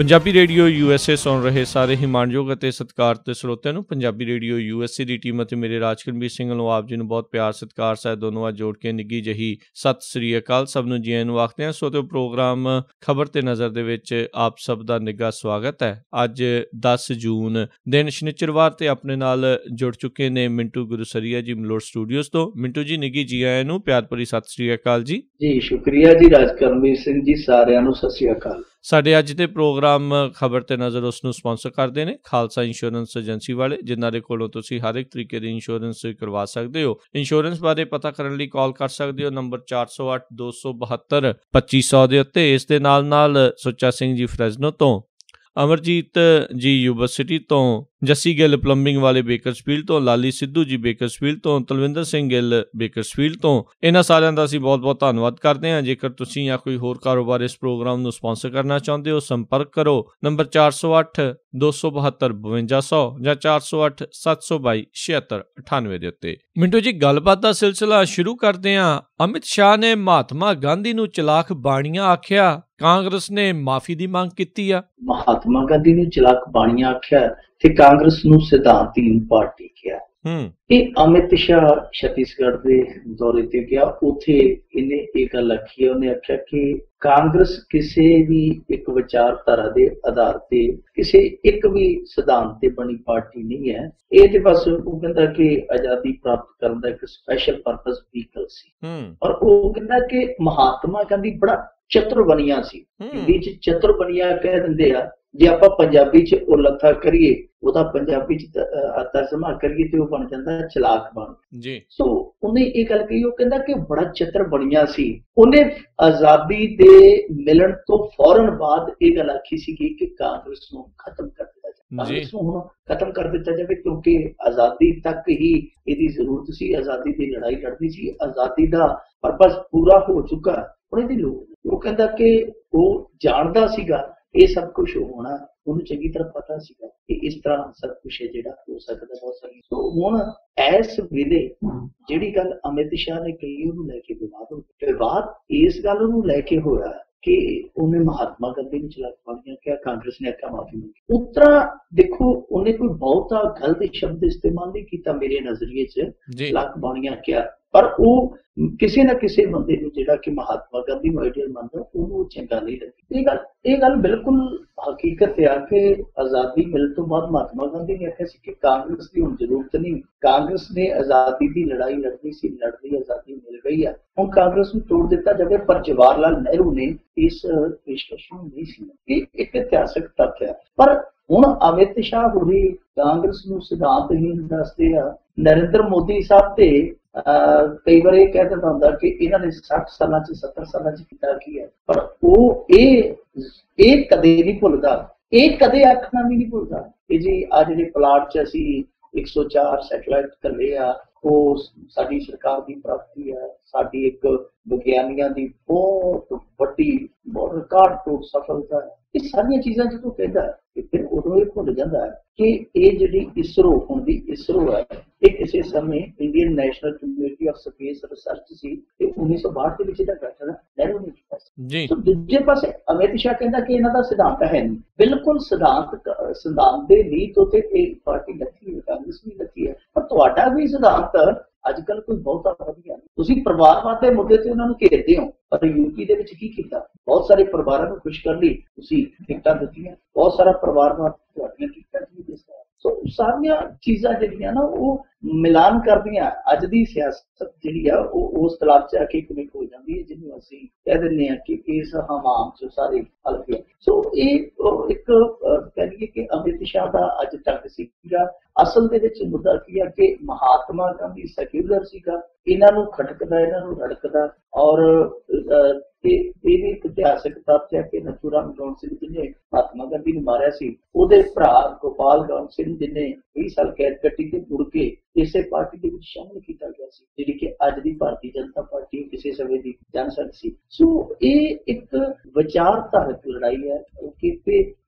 Punjabi radio USA ਸੁਣ ਰਹੇ ਸਾਰੇ ਹੀ ਮਾਣਯੋਗ ਅਤੇ ਸਤਿਕਾਰਤ ਸਰੋਤਿਆਂ ਨੂੰ ਪੰਜਾਬੀ ਰੇਡੀਓ USA ਦੀ ਟੀਮ ਅਤੇ ਮੇਰੇ ਰਾਜਕਰਮਵੀਰ ਸਿੰਘ ਵੱਲੋਂ ਆਪ ਜੀ ਨੂੰ ਬਹੁਤ ਪਿਆਰ ਸਤਿਕਾਰ ਸਾਹਿਬ ਦੋਨੋਂ ਅੱਜ ਜੋੜ ਕੇ ਨਿੱਘੀ ਜਿਹੀ ਸਤਿ ਸ੍ਰੀ ਅਕਾਲ। ਸਭ ਨੂੰ ਜੀ ਆਇਆਂ ਨੂੰ ਆਖਦੇ ਹਾਂ। ਸੋ ਤੇ ਪ੍ਰੋਗਰਾਮ ਖਬਰ ਤੇ ਨਜ਼ਰ ਦੇ ਵਿੱਚ ਆਪ ਸਭ ਦਾ ਨਿੱਘਾ ਸਵਾਗਤ ਹੈ। ਅੱਜ 10 ਜੂਨ ਦਿਨ ਸ਼ਨੀਚਰਵਾਰ ਤੇ ਆਪਣੇ ਨਾਲ ਜੁੜ ਚੁੱਕੇ ਨੇ ਮਿੰਟੂ ਗੁਰਸਰੀਆ ਜੀ ਮਲੋਟ ਸਟੂਡੀਓਜ਼ ਤੋਂ। ਮਿੰਟੂ ਜੀ ਨਿੱਘੀ ਜੀ ਆਇਆਂ ਨੂੰ ਪਿਆਰ ਭਰੀ ਸਤਿ ਸ੍ਰੀ ਅਕਾਲ ਜੀ। ਜੀ ਸ਼ੁਕਰੀਆ ਜੀ ਰਾਜਕਰਮਵੀਰ ਸਿੰਘ ਜੀ, ਸਾਰਿਆਂ ਨੂੰ ਸਤਿ ਸ੍ਰੀ ਅਕਾਲ। ਸਾਡੇ ਅੱਜ ਦੇ ਪ੍ਰੋਗਰਾਮ ਖਬਰ ਤੇ ਨਜ਼ਰ ਉਸ ਨੂੰ ਸਪਾਂਸਰ ਕਰਦੇ ਨੇ ਖਾਲਸਾ ਇੰਸ਼ੋਰੈਂਸ ਏਜੰਸੀ ਵਾਲੇ, ਜਿਨ੍ਹਾਂ ਦੇ ਕੋਲੋਂ ਤੁਸੀਂ ਹਰ ਇੱਕ ਤਰੀਕੇ ਦੀ ਇੰਸ਼ੋਰੈਂਸ ਕਰਵਾ ਸਕਦੇ ਹੋ। ਇੰਸ਼ੋਰੈਂਸ ਬਾਰੇ ਪਤਾ ਕਰਨ ਲਈ ਕਾਲ ਕਰ ਸਕਦੇ ਹੋ ਨੰਬਰ 408 272 2500 ਦੇ ਉੱਤੇ। ਇਸ ਦੇ ਨਾਲ ਸੁੱਚਾ ਸਿੰਘ ਜੀ ਫਰੈਜ਼ਨੋ ਤੋਂ, ਅਮਰਜੀਤ ਜੀ ਯੂਨੀਵਰਸਿਟੀ ਤੋਂ, ਜੱਸੀ ਗਿੱਲ ਪਲੰਬਿੰਗ ਵਾਲੇ ਬੇਕਰਸਫੀਲਡ ਤੋਂ, ਲਾਲੀ ਸਿੱਧੂ ਜੀ ਬੇਕਰਸਫੀਲਡ ਤੋਂ, ਤਲਵਿੰਦਰ ਸਿੰਘ ਗਿੱਲ ਬੇਕਰਸਫੀਲਡ ਤੋਂ। ਇਹਨਾਂ ਸਾਰਿਆਂ ਦਾ ਅਸੀਂ ਬਹੁਤ ਬਹੁਤ ਧੰਨਵਾਦ ਕਰਦੇ ਹਾਂ। ਜੇਕਰ ਤੁਸੀਂ ਜਾਂ ਕੋਈ ਹੋਰ ਕਾਰੋਬਾਰ ਇਸ ਪ੍ਰੋਗਰਾਮ ਨੂੰ ਸਪਾਂਸਰ ਕਰਨਾ ਚਾਹੁੰਦੇ ਹੋ, ਸੰਪਰਕ ਕਰੋ ਨੰਬਰ 408 272 5200 ਜਾਂ 408 722 7698 ਦੇ ਉੱਤੇ। ਮਿੰਟੂ ਜੀ, ਗੱਲਬਾਤ ਦਾ ਸਿਲਸਿਲਾ ਸ਼ੁਰੂ ਕਰਦੇ ਹਾਂ। ਅਮਿਤ ਸ਼ਾਹ ਨੇ ਮਹਾਤਮਾ ਗਾਂਧੀ ਨੂੰ ਚਲਾਕ ਬਾਣੀਆਂ ਆਖਿਆ, ਕਾਂਗਰਸ ਨੇ ਮਾਫੀ ਦੀ ਮੰਗ ਕੀਤੀ ਆ। ਮਹਾਤਮਾ ਗਾਂਧੀ ਨੂੰ ਚਲਾਕ ਬਾਣੀਆਂ ਆਖਿਆ ਤੇ ਕਾਂਗਰਸ ਨੂੰ ਸਿਧਾਂਤਹੀਨ ਪਾਰਟੀ ਕਿਹਾ। ਇਹ ਅਮਿਤ ਸ਼ਾਹ ਛੱਤੀਸਗੜ੍ਹ ਦੇ ਦੌਰੇ ਤੇ ਗਿਆ, ਉੱਥੇ ਇਹਨੇ ਇਹ ਗੱਲ ਆਖੀ ਹੈ। ਉਹਨੇ ਆਖਿਆ ਕਿ ਕਾਂਗਰਸ ਕਿਸੇ ਵੀ ਇੱਕ ਵਿਚਾਰਧਾਰਾ ਦੇ ਆਧਾਰ ਤੇ, ਕਿਸੇ ਇੱਕ ਵੀ ਸਿਧਾਂਤ ਤੇ ਬਣੀ ਪਾਰਟੀ ਨਹੀਂ ਹੈ। ਇਹ ਤੇ ਬਸ ਉਹ ਕਹਿੰਦਾ ਕਿ ਆਜ਼ਾਦੀ ਪ੍ਰਾਪਤ ਕਰਨ ਦਾ ਇੱਕ ਸਪੈਸ਼ਲ ਪਰਪਸ ਵਹੀਕਲ ਸੀ। ਔਰ ਉਹ ਕਹਿੰਦਾ ਕਿ ਮਹਾਤਮਾ ਗਾਂਧੀ ਬੜਾ ਚਤੁਰ ਬਣਿਆ ਸੀ। ਹਿੰਦੀ ਚ ਚਤੁਰ ਬਣਿਆ ਕਹਿ ਦਿੰਦੇ ਆ, ਜੇ ਆਪਾਂ ਪੰਜਾਬੀ ਚ ਉਹ ਲੱਥਾ ਕਰੀਏ, ਉਹਦਾ ਪੰਜਾਬੀ ਚ ਤਰਜਮਾ ਕਰੀਏ ਤੇ ਉਹ ਬਣ ਜਾਂਦਾ ਚਲਾਕ ਬਣ ਜੀ। ਸੋ ਉਹਨੇ ਇਹ ਗੱਲ ਕਹੀ, ਉਹ ਕਹਿੰਦਾ ਕਿ ਬੜਾ ਚਤੁਰ ਬਣਿਆ ਸੀ। ਉਹਨੇ ਆਜ਼ਾਦੀ ਦੇ ਮਿਲਣ ਤੋਂ ਫੌਰਨ ਬਾਅਦ ਇਹ ਗੱਲ ਆਖੀ ਸੀ ਕਿ ਕਾਂਗਰਸ ਨੂੰ ਖਤਮ ਕਰ ਦਿੱਤਾ ਜਾਵੇ, ਕਾਂਗਰਸ ਨੂੰ ਹੁਣ ਖਤਮ ਕਰ ਦਿੱਤਾ ਜਾਵੇ, ਕਿਉਂਕਿ ਆਜ਼ਾਦੀ ਤੱਕ ਹੀ ਇਹਦੀ ਜ਼ਰੂਰਤ ਸੀ, ਆਜ਼ਾਦੀ ਦੀ ਲੜਾਈ ਲੜਨੀ ਸੀ, ਆਜ਼ਾਦੀ ਦਾ ਪਰਪਸ ਪੂਰਾ ਹੋ ਚੁੱਕਾ, ਹੁਣ ਇਹਦੀ ਲੋੜ। ਉਹ ਕਹਿੰਦਾ ਕਿ ਉਹ ਜਾਣਦਾ ਸੀਗਾ ਇਹ ਸਭ ਕੁਝ ਹੋਣਾ, ਉਹਨੂੰ ਚੰਗੀ ਤਰ੍ਹਾਂ ਪਤਾ ਸੀਗਾ ਕਿ ਇਸ ਤਰ੍ਹਾਂ ਸਭ ਕੁਛ ਹੈ ਜਿਹੜਾ ਹੋ ਸਕਦਾ ਬਹੁਤ ਸਾਰੀ। ਸੋ ਹੁਣ ਇਸ ਵੇਲੇ ਜਿਹੜੀ ਗੱਲ ਅਮਿਤ ਸ਼ਾਹ ਨੇ ਕਹੀ, ਉਹਨੂੰ ਲੈ ਕੇ ਵਿਵਾਦ ਹੋ ਗਿਆ। ਵਿਵਾਦ ਇਸ ਗੱਲ ਨੂੰ ਲੈ ਕੇ ਹੋਇਆ ਕਿ ਉਹਨੇ ਮਹਾਤਮਾ ਗਾਂਧੀ ਨੂੰ ਚਲਾਕ ਬਾਣੀਆਂ ਕਿਹਾ, ਕਾਂਗਰਸ ਨੇ ਆਖਿਆ ਮਾਫੀ ਮੰਗੀ। ਉਸ ਤਰ੍ਹਾਂ ਦੇਖੋ, ਉਹਨੇ ਕੋਈ ਬਹੁਤਾ ਗਲਤ ਸ਼ਬਦ ਇਸਤੇਮਾਲ ਨਹੀਂ ਕੀਤਾ ਮੇਰੇ ਨਜ਼ਰੀਏ ਚ, ਚਲਾਕ ਬਾਣੀਆਂ ਕਿਹਾ, ਪਰ ਉਹ ਕਿਸੇ ਨਾ ਕਿਸੇ ਬੰਦੇ ਨੂੰ ਜਿਹੜਾ ਕਿ ਮਹਾਤਮਾ ਗਾਂਧੀ ਨੂੰ ਆਈਡੀਅਲ ਮੰਨਦਾ, ਉਹਨੂੰ ਚੰਗਾ ਨਹੀਂ ਲੱਗੀ। ਇਹ ਗੱਲ ਬਿਲਕੁਲ ਹਕੀਕਤ ਆ ਕਿ ਆਜ਼ਾਦੀ ਮਿਲਣ ਤੋਂ ਬਾਅਦ ਮਹਾਤਮਾ ਗਾਂਧੀ ਨੇ ਆਖਿਆ ਸੀ ਕਿ ਕਾਂਗਰਸ ਦੀ ਹੁਣ ਜ਼ਰੂਰਤ ਨਹੀਂ, ਕਾਂਗਰਸ ਨੇ ਆਜ਼ਾਦੀ ਦੀ ਲੜਾਈ ਲੜਨੀ ਸੀ, ਲੜਦੀ ਆਜ਼ਾਦੀ ਮਿਲ ਗਈ ਆ, ਹੁਣ ਕਾਂਗਰਸ ਨੂੰ ਤੋੜ ਦਿੱਤਾ ਜਾਵੇ। ਪਰ ਜਵਾਹਰ ਲਾਲ ਨਹਿਰੂ ਨੇ ਇਸ ਪੇਸ਼ਕਸ਼ ਨੂੰ ਨਹੀਂ ਸੀ। ਇਹ ਇੱਕ ਇਤਿਹਾਸਕ ਤੱਥ ਹੈ। ਪਰ ਹੁਣ ਅਮਿਤ ਸ਼ਾਹ ਹੋਰੀ ਕਾਂਗਰਸ ਨੂੰ ਸਿਧਾਂਤਹੀਨ ਦੱਸਦੇ ਆ। ਨਰਿੰਦਰ ਮੋਦੀ ਸਾਹਿਬ ਤੇ ਕਈ ਵਾਰ ਇਹ ਕਹਿ ਦਿੰਦਾ ਹੁੰਦਾ ਕਿ ਇਹਨਾਂ ਨੇ 60 ਸਾਲਾਂ ਚ 70 ਸਾਲਾਂ ਚ ਕੀਤਾ ਕੀ ਹੈ, ਪਰ ਉਹ ਇਹ ਕਦੇ ਨਹੀਂ ਭੁੱਲਦਾ, ਇਹ ਕਦੇ ਆਖਣਾ ਵੀ ਨਹੀਂ ਭੁੱਲਦਾ ਕਿ ਜੀ ਆ ਜਿਹੜੇ ਪਲਾਟ ਚ ਅਸੀਂ 104 ਸੈਟੇਲਾਈਟ ਘੱਲੇ ਆ, ਉਹ ਸਾਡੀ ਸਰਕਾਰ ਦੀ ਪ੍ਰਾਪਤੀ ਹੈ, ਸਾਡੀ ਇੱਕ ਵਿਗਿਆਨੀਆਂ ਦੀ ਬਹੁਤ ਵੱਡੀ ਰਿਕਾਰਡ ਤੋੜ ਸਫਲਤਾ ਹੈ। ਇਹ ਸਾਰੀਆਂ ਚੀਜ਼ਾਂ ਜਦੋਂ ਕਹਿੰਦਾ ਹੈ, ਫਿਰ ਉਦੋਂ ਇਹ ਭੁੱਲ ਜਾਂਦਾ ਹੈ ਕਿ ਇਹ ਜਿਹੜੀ ਇਸਰੋ ਹੁੰਦੀ, ਇਸਰੋ ਹੈ, ਇਹ ਕਿਸੇ ਸਮੇਂ Indian National Community of Space Research ਸੀ, ਤੇ 1962 ਦੇ ਵਿੱਚ ਇਹਦਾ ਗਠਨ ਨਹਿਰੂ ਨੇ ਕੀਤਾ ਸੀ। ਦੂਜੇ ਪਾਸੇ ਅਮਿਤ ਸ਼ਾਹ ਕਹਿੰਦਾ ਕਿ ਇਹਨਾਂ ਦਾ ਸਿਧਾਂਤ ਹੈ ਨਹੀਂ। ਬਿਲਕੁਲ ਸਿਧਾਂਤ ਦੇ ਨੀਤ ਉੱਤੇ ਇਹ ਪਾਰਟੀ ਲੱਗੀ ਹੈ, ਕਾਂਗਰਸ ਵੀ ਲੱਗੀ ਹੈ, ਪਰ ਤੁਹਾਡਾ ਵੀ ਸਿਧਾਂਤ ਅੱਜ ਕੱਲ ਕੋਈ ਬਹੁਤਾ ਵਧੀਆ ਨਹੀਂ। ਤੁਸੀਂ ਪਰਿਵਾਰਵਾਦ ਦੇ ਮੁੱਦੇ ਤੇ ਉਹਨਾਂ ਨੂੰ ਘੇਰਦੇ ਹੋ, ਪਰ ਯੂਪੀ ਦੇ ਵਿੱਚ ਕੀ ਕੀਤਾ? ਬਹੁਤ ਸਾਰੇ ਪਰਿਵਾਰਾਂ ਨੂੰ ਖੁਸ਼ ਕਰਨ ਲਈ ਤੁਸੀਂ ਟਿਕਟਾਂ ਦਿੱਤੀਆਂ, ਬਹੁਤ ਸਾਰਾ ਪਰਿਵਾਰਵਾਦ ਤੁਹਾਡੀਆਂ ਟਿਕਟਾਂ ਵੀ ਦਿੱਤਾ। ਸੋ ਸਾਰੀਆਂ ਚੀਜ਼ਾਂ ਜਿਹੜੀਆਂ ਨਾ ਉਹ ਮਿਲਾਨ ਕਰਦੀਆਂ। ਅੱਜ ਦੀ ਸਿਆਸਤ ਜਿਹੜੀ ਆ ਉਹ ਉਸ ਤਲਾਬ ਚ ਆ ਕੇ ਕਿਵੇਂ ਹੋ ਜਾਂਦੀ ਹੈ, ਜਿਹਨੂੰ ਅਸੀਂ ਕਹਿ ਦਿੰਦੇ ਹਾਂ ਕਿ ਇਸ ਹਮਾਮ ਚ ਸਾਰੇ ਹਲਕੇ। ਸੋ ਇਹ ਇੱਕ ਕਹਿ ਲਈਏ ਕਿ ਅਮਿਤ ਸ਼ਾਹ ਦਾ ਅੱਜ ਤੱਕ ਸੀਗਾ। ਅਸਲ ਦੇ ਵਿੱਚ ਮੁੱਦਾ ਕੀ ਆ ਕਿ ਮਹਾਤਮਾ ਗਾਂਧੀ ਸੈਕੂਲਰ ਸੀਗਾ, ਇਹਨਾਂ ਨੂੰ ਖਟਕਦਾ, ਇਹਨਾਂ ਨੂੰ ਰੜਕਦਾ। ਔਰ ਇਹ ਵੀ ਇੱਕ ਇਤਿਹਾਸਕ ਤੱਥ ਹੈ ਕਿ ਨਥੂਰਾਮ ਗੌਂਡ ਸਿੰਘ ਜਿਹਨੇ ਮਹਾਤਮਾ ਗਾਂਧੀ ਨੂੰ ਮਾਰਿਆ ਸੀ, ਉਹਦੇ ਭਰਾ ਗੋਪਾਲ ਗੌਂਡ ਸਿੰਘ ਜਿਹਨੇ 20 ਸਾਲ ਕੈਦ ਕੱਟੀ ਤੇ ਮੁੜ ਕੇ ਇਸੇ ਪਾਰਟੀ ਦੇ ਵਿੱਚ ਸ਼ਾਮਿਲ ਕੀਤਾ ਗਿਆ ਸੀ, ਜਿਹੜੀ ਕਿ ਅੱਜ ਦੀ ਭਾਰਤੀ ਜਨਤਾ ਪਾਰਟੀ ਕਿਸੇ ਸਮੇਂ ਦੀ ਜਨਸੰਘ ਸੀ। ਸੋ ਇਹ ਇੱਕ ਵਿਚਾਰਧਾਰਕ ਲੜਾਈ ਹੈ ਕਿ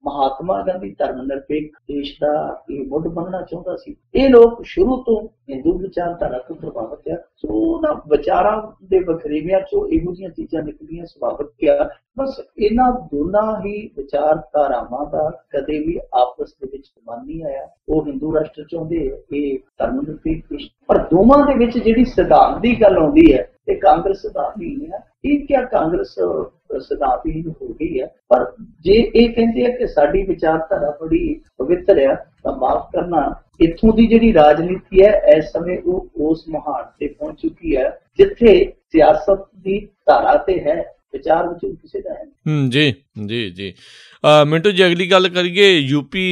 महात्मा गांधी धर्म निरपेक्ष देश का ये मुੱਢ बनना चाहता सी। ये लोग शुरू तो हिंदू विचारधारा तो प्रभावित है, सो उन्हां विचारां दे वखरेवियां चों इहो जिहियां चीज़ां निकलियां स्वाभाविक क्या। बस इन्हां दोनां ही विचारधारावां दा कदे भी आपस दे विच मन नहीं आया। वो हिंदू राष्ट्र चाहुंदे ये धर्म निरपेक्ष देश, पर दोवां दे विच जिहड़ी सिद्धांत दी गल आउंदी है ते कांग्रेस सिद्धांतहीन है। ये क्या कांग्रेस सिद्धांतहीन हो गई है? पर जे ये कहते हैं कि साडी विचारधारा बड़ी पवित्र है तो माफ करना, इत्थों की जिहड़ी राजनीति है इस समय वो उस मुहान ते पहुंच चुकी है जिथे सियासत की धारा ते है, विचार विच किसी का है। जी जी जी मिंटू जी, अगली गल करिए यूपी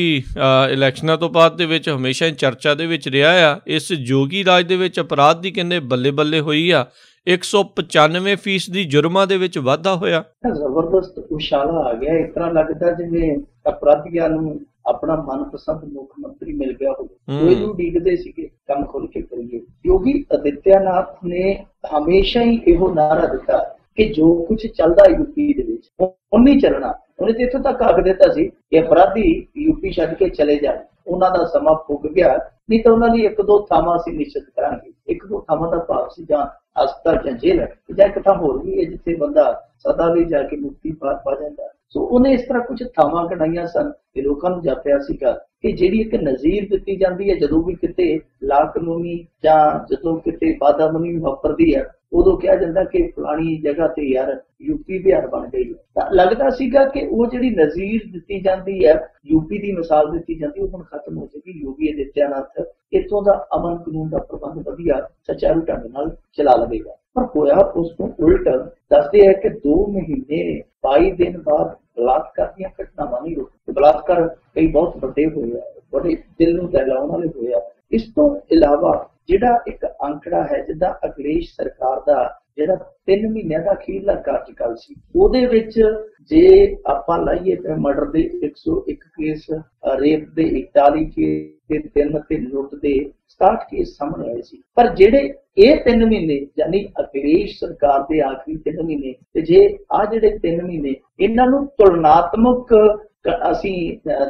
इलैक्शनां तो बाद दे विच हमेशा ही चर्चा दे विच रिहा आ। इस जोगी राज दे विच अपराध दी कहंदे बल्ले बल्ले होई आ, 195% जुर्मां दे विच वाधा होया। जबरदस्त उछाला आ गया। इस तरह लगता जिवें अपराधियां नूं अपना मनपसंद मुख्यमंत्री मिल गया हो, कोई नूं उडीकदे सीगे काम खोल के करिए। योगी आदित्यनाथ ने हमेशा ही इहो नारा दिता कि जो कुछ चलदा यूपी दे विच हुण नहीं चलना। उन्हें तो इत्थों तक आख दिता सी कि अपराधी यूपी छड्ड के चले जाण, उन्हां दा समां पुग गया, नहीं तो उन्हां दी एक दो थावां असीं निश्चित करांगे। एक दो थावां दा भाव सी जां हस्पताल जां जेल, जां एक थां होर भी है जिथे बंदा सदा लई जाके मुक्ति पा जांदा। सो उन्हें इस तरह कुछ थावां गिणाईयां सन ते लोकां नूं जापिया सीगा कि जिहड़ी एक नज़ीर दित्ती जांदी है जदों भी किते ला कानूनी जां जदों किते वादामनी वापरदी है, उदों कहा जाता कि फलानी जगह ते यार यूपी बिहार बन गई है। तां लगदा सीगा कि वो जिहड़ी नज़ीर दित्ती जाती है, यूपी की मिसाल दित्ती जाती है, वो हुण खत्म हो जाएगी। योगी आदित्यनाथ इत्थों का अमन कानून का प्रबंध वधिया सुचारू ढंग नाल चला लवेगा। पर होया उस तो उल्ट। दसदे है कि 2 महीने 22 दिन बाद बलात्कार दी घटनावां नहीं रुकी। बलात्कार कई बहुत बड़े होए, बड़े दिल नूं दहलाउण वाले होए। इस तो इलावा जिहड़ा एक आंकड़ा है जिद्दां अखिलेश सरकार दा जिहड़ा 3 महीनों का अखीरला कार्यकाल सी, ਉਹਦੇ ਵਿੱਚ जे ਆਪਾਂ ਲਾਈਏ ਤੇ ਮਰਡਰ ਦੇ 101 ਕੇਸ, ਰੇਪ ਦੇ 41 ਕੇਸ ਤੇ 3 ਤੇ ਲੁੱਟ ਦੇ 67 ਕੇਸ ਸਾਹਮਣੇ ਆਏ ਸੀ। ਪਰ ਜਿਹੜੇ ਇਹ 3 ਮਹੀਨੇ ਯਾਨੀ ਅਖਿਲੇਸ਼ ਸਰਕਾਰ ਦੇ ਆਖਰੀ 3 ਮਹੀਨੇ ਤੇ ਜੇ ਆ ਜਿਹੜੇ 3 ਮਹੀਨੇ ਇਹਨਾਂ ਨੂੰ ਤੁਲਨਾਤਮਕ ਅਸੀਂ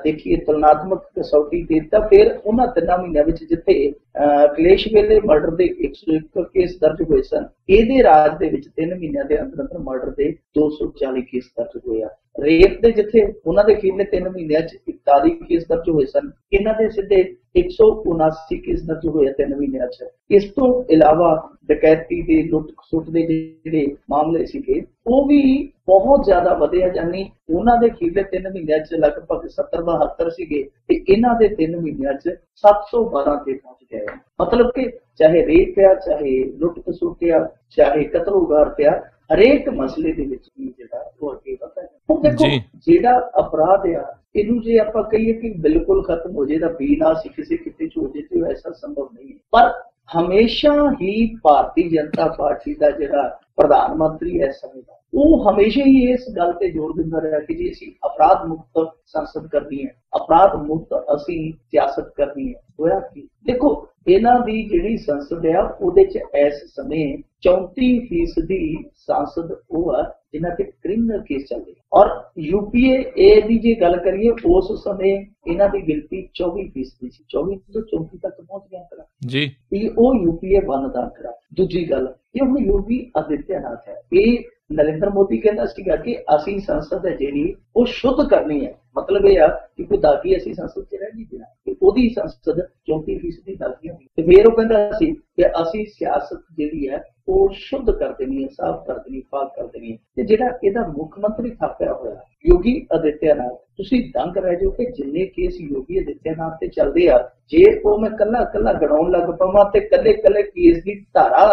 ਦੇਖੀਏ, ਤੁਲਨਾਤਮਕ ਕਸੌਟੀ ਤੇ ਤਾਂ ਫਿਰ ਉਹਨਾਂ 3 ਮਹੀਨਿਆਂ ਵਿੱਚ ਜਿੱਥੇ ਅਖਿਲੇਸ਼ ਵੇਲੇ ਮਰਡਰ ਦੇ 101 ਕੇਸ ਦਰਜ ਹੋਏ ਸਨ, ਇਹਦੇ ਰਾਜ ਦੇ ਵਿੱਚ 3 ਮਹੀਨਿਆਂ ਦੇ ਅੰਦਰ ਅੰਦਰ ਮਰਡਰ ਦੇ 240 ਕੇਸ ਦਰਜ ਹੋਏ ਆ। ਰੇਪ ਦੇ ਜਿੱਥੇ ਉਹਨਾਂ ਦੇ ਅਖੀਰਲੇ 3 ਮਹੀਨਿਆਂ 'ਚ 41 ਕੇਸ ਦਰਜ ਹੋਏ ਸਨ, ਇਹਨਾਂ ਦੇ ਸਿੱਧੇ 179 ਕੇਸ ਦਰਜ ਹੋਏ 3 ਮਹੀਨਿਆਂ 'ਚ। ਇਸ ਤੋਂ ਇਲਾਵਾ ਡਕੈਤੀ ਦੇ ਲੁੱਟ ਖਸੁੱਟ ਦੇ ਜਿਹੜੇ ਮਾਮਲੇ ਸੀਗੇ ਉਹ ਵੀ ਬਹੁਤ ਜ਼ਿਆਦਾ ਵਧੇ, ਯਾਨੀ ਉਹਨਾਂ ਦੇ ਅਖੀਰਲੇ 3 ਮਹੀਨਿਆਂ 'ਚ ਲਗਭਗ 70-72 ਸੀਗੇ ਤੇ ਇਹਨਾਂ ਦੇ 3 ਮਹੀਨਿਆਂ 'ਚ 712 ਤੇ ਪਹੁੰਚ ਗਏ। मतलब कि चाहे रेप आ, चाहे लुट खसुट आ, चाहे कतल उगारत आ, हरेक मसले दे विच भी जिहड़ा वो अगे वधदा है। हुण देखो जिहड़ा अपराध आ इनू जे आपां कहिए कि बिल्कुल खत्म हो जाए तां बेनासी किसी किते च हो जाए तो ऐसा संभव नहीं है। पर हमेशा ही भारतीय जनता पार्टी का जिहड़ा प्रधानमंत्री है समय का, वो हमेशा ही इस गल ते जोर दिंदा रहा कि जी असीं अपराध मुक्त संसद करनी है, अपराध मुक्त असीं सियासत करनी है। होया कि देखो इन्हां दी जिहड़ी संसद है ਉਹਦੇ ਚ इस समय 34% सांसद वो है जिन्हां ते क्रिमिनल केस चल रहे, और यूपीए ए दी जे गल करिए उस समय इन्हां दी गिनती 24% सी, 24 ਤੋਂ 34 तक पहुंच गया आंकड़ा जी। ये वो यूपीए 1 ਦਾ आंकड़ा। दूजी गल ये हुण योगी आदित्यनाथ है, ये नरेंद्र मोदी कहना सीगा कि असीं संसद है जिहड़ी वो शुद्ध करनी है। मतलब यह कि कोई दागी असीं संसद च रह नहीं देना, कि ओहदी संसद 34% दागी होगी ते फिर वो कहंदा सी कि असीं सियासत जिहड़ी है वो शुद्ध कर देनी है, साफ कर देनी, पाक कर देनी है। ते जिहड़ा इहदा मुख मंत्री थापिया होया योगी आदित्यनाथ, तुसीं दंग रह जाओ कि जिन्ने केस योगी आदित्यनाथ ते चलदे आ, जे वो मैं कल्ला कल्ला गणाउण लग पवां ते कल्ले कल्ले केस दी धारा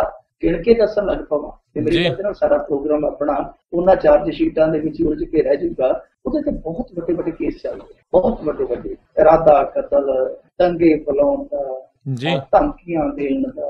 गिण के दसन लग पवां ते मेरे ख्याल नाल सारा प्रोग्राम अपना उन्हां चार्ज शीटां दे विच उलझ के रह जाऊगा। ਉਹਦੇ ਤੇ ਬਹੁਤ ਵੱਡੇ ਵੱਡੇ ਕੇਸ ਚੱਲ ਰਹੇ, ਬਹੁਤ ਵੱਡੇ ਵੱਡੇ ਇਰਾਦਾ ਕਤਲ, ਦੰਗੇ ਫਲਾਉਣ ਦਾ, ਧਮਕੀਆਂ ਦੇਣ ਦਾ,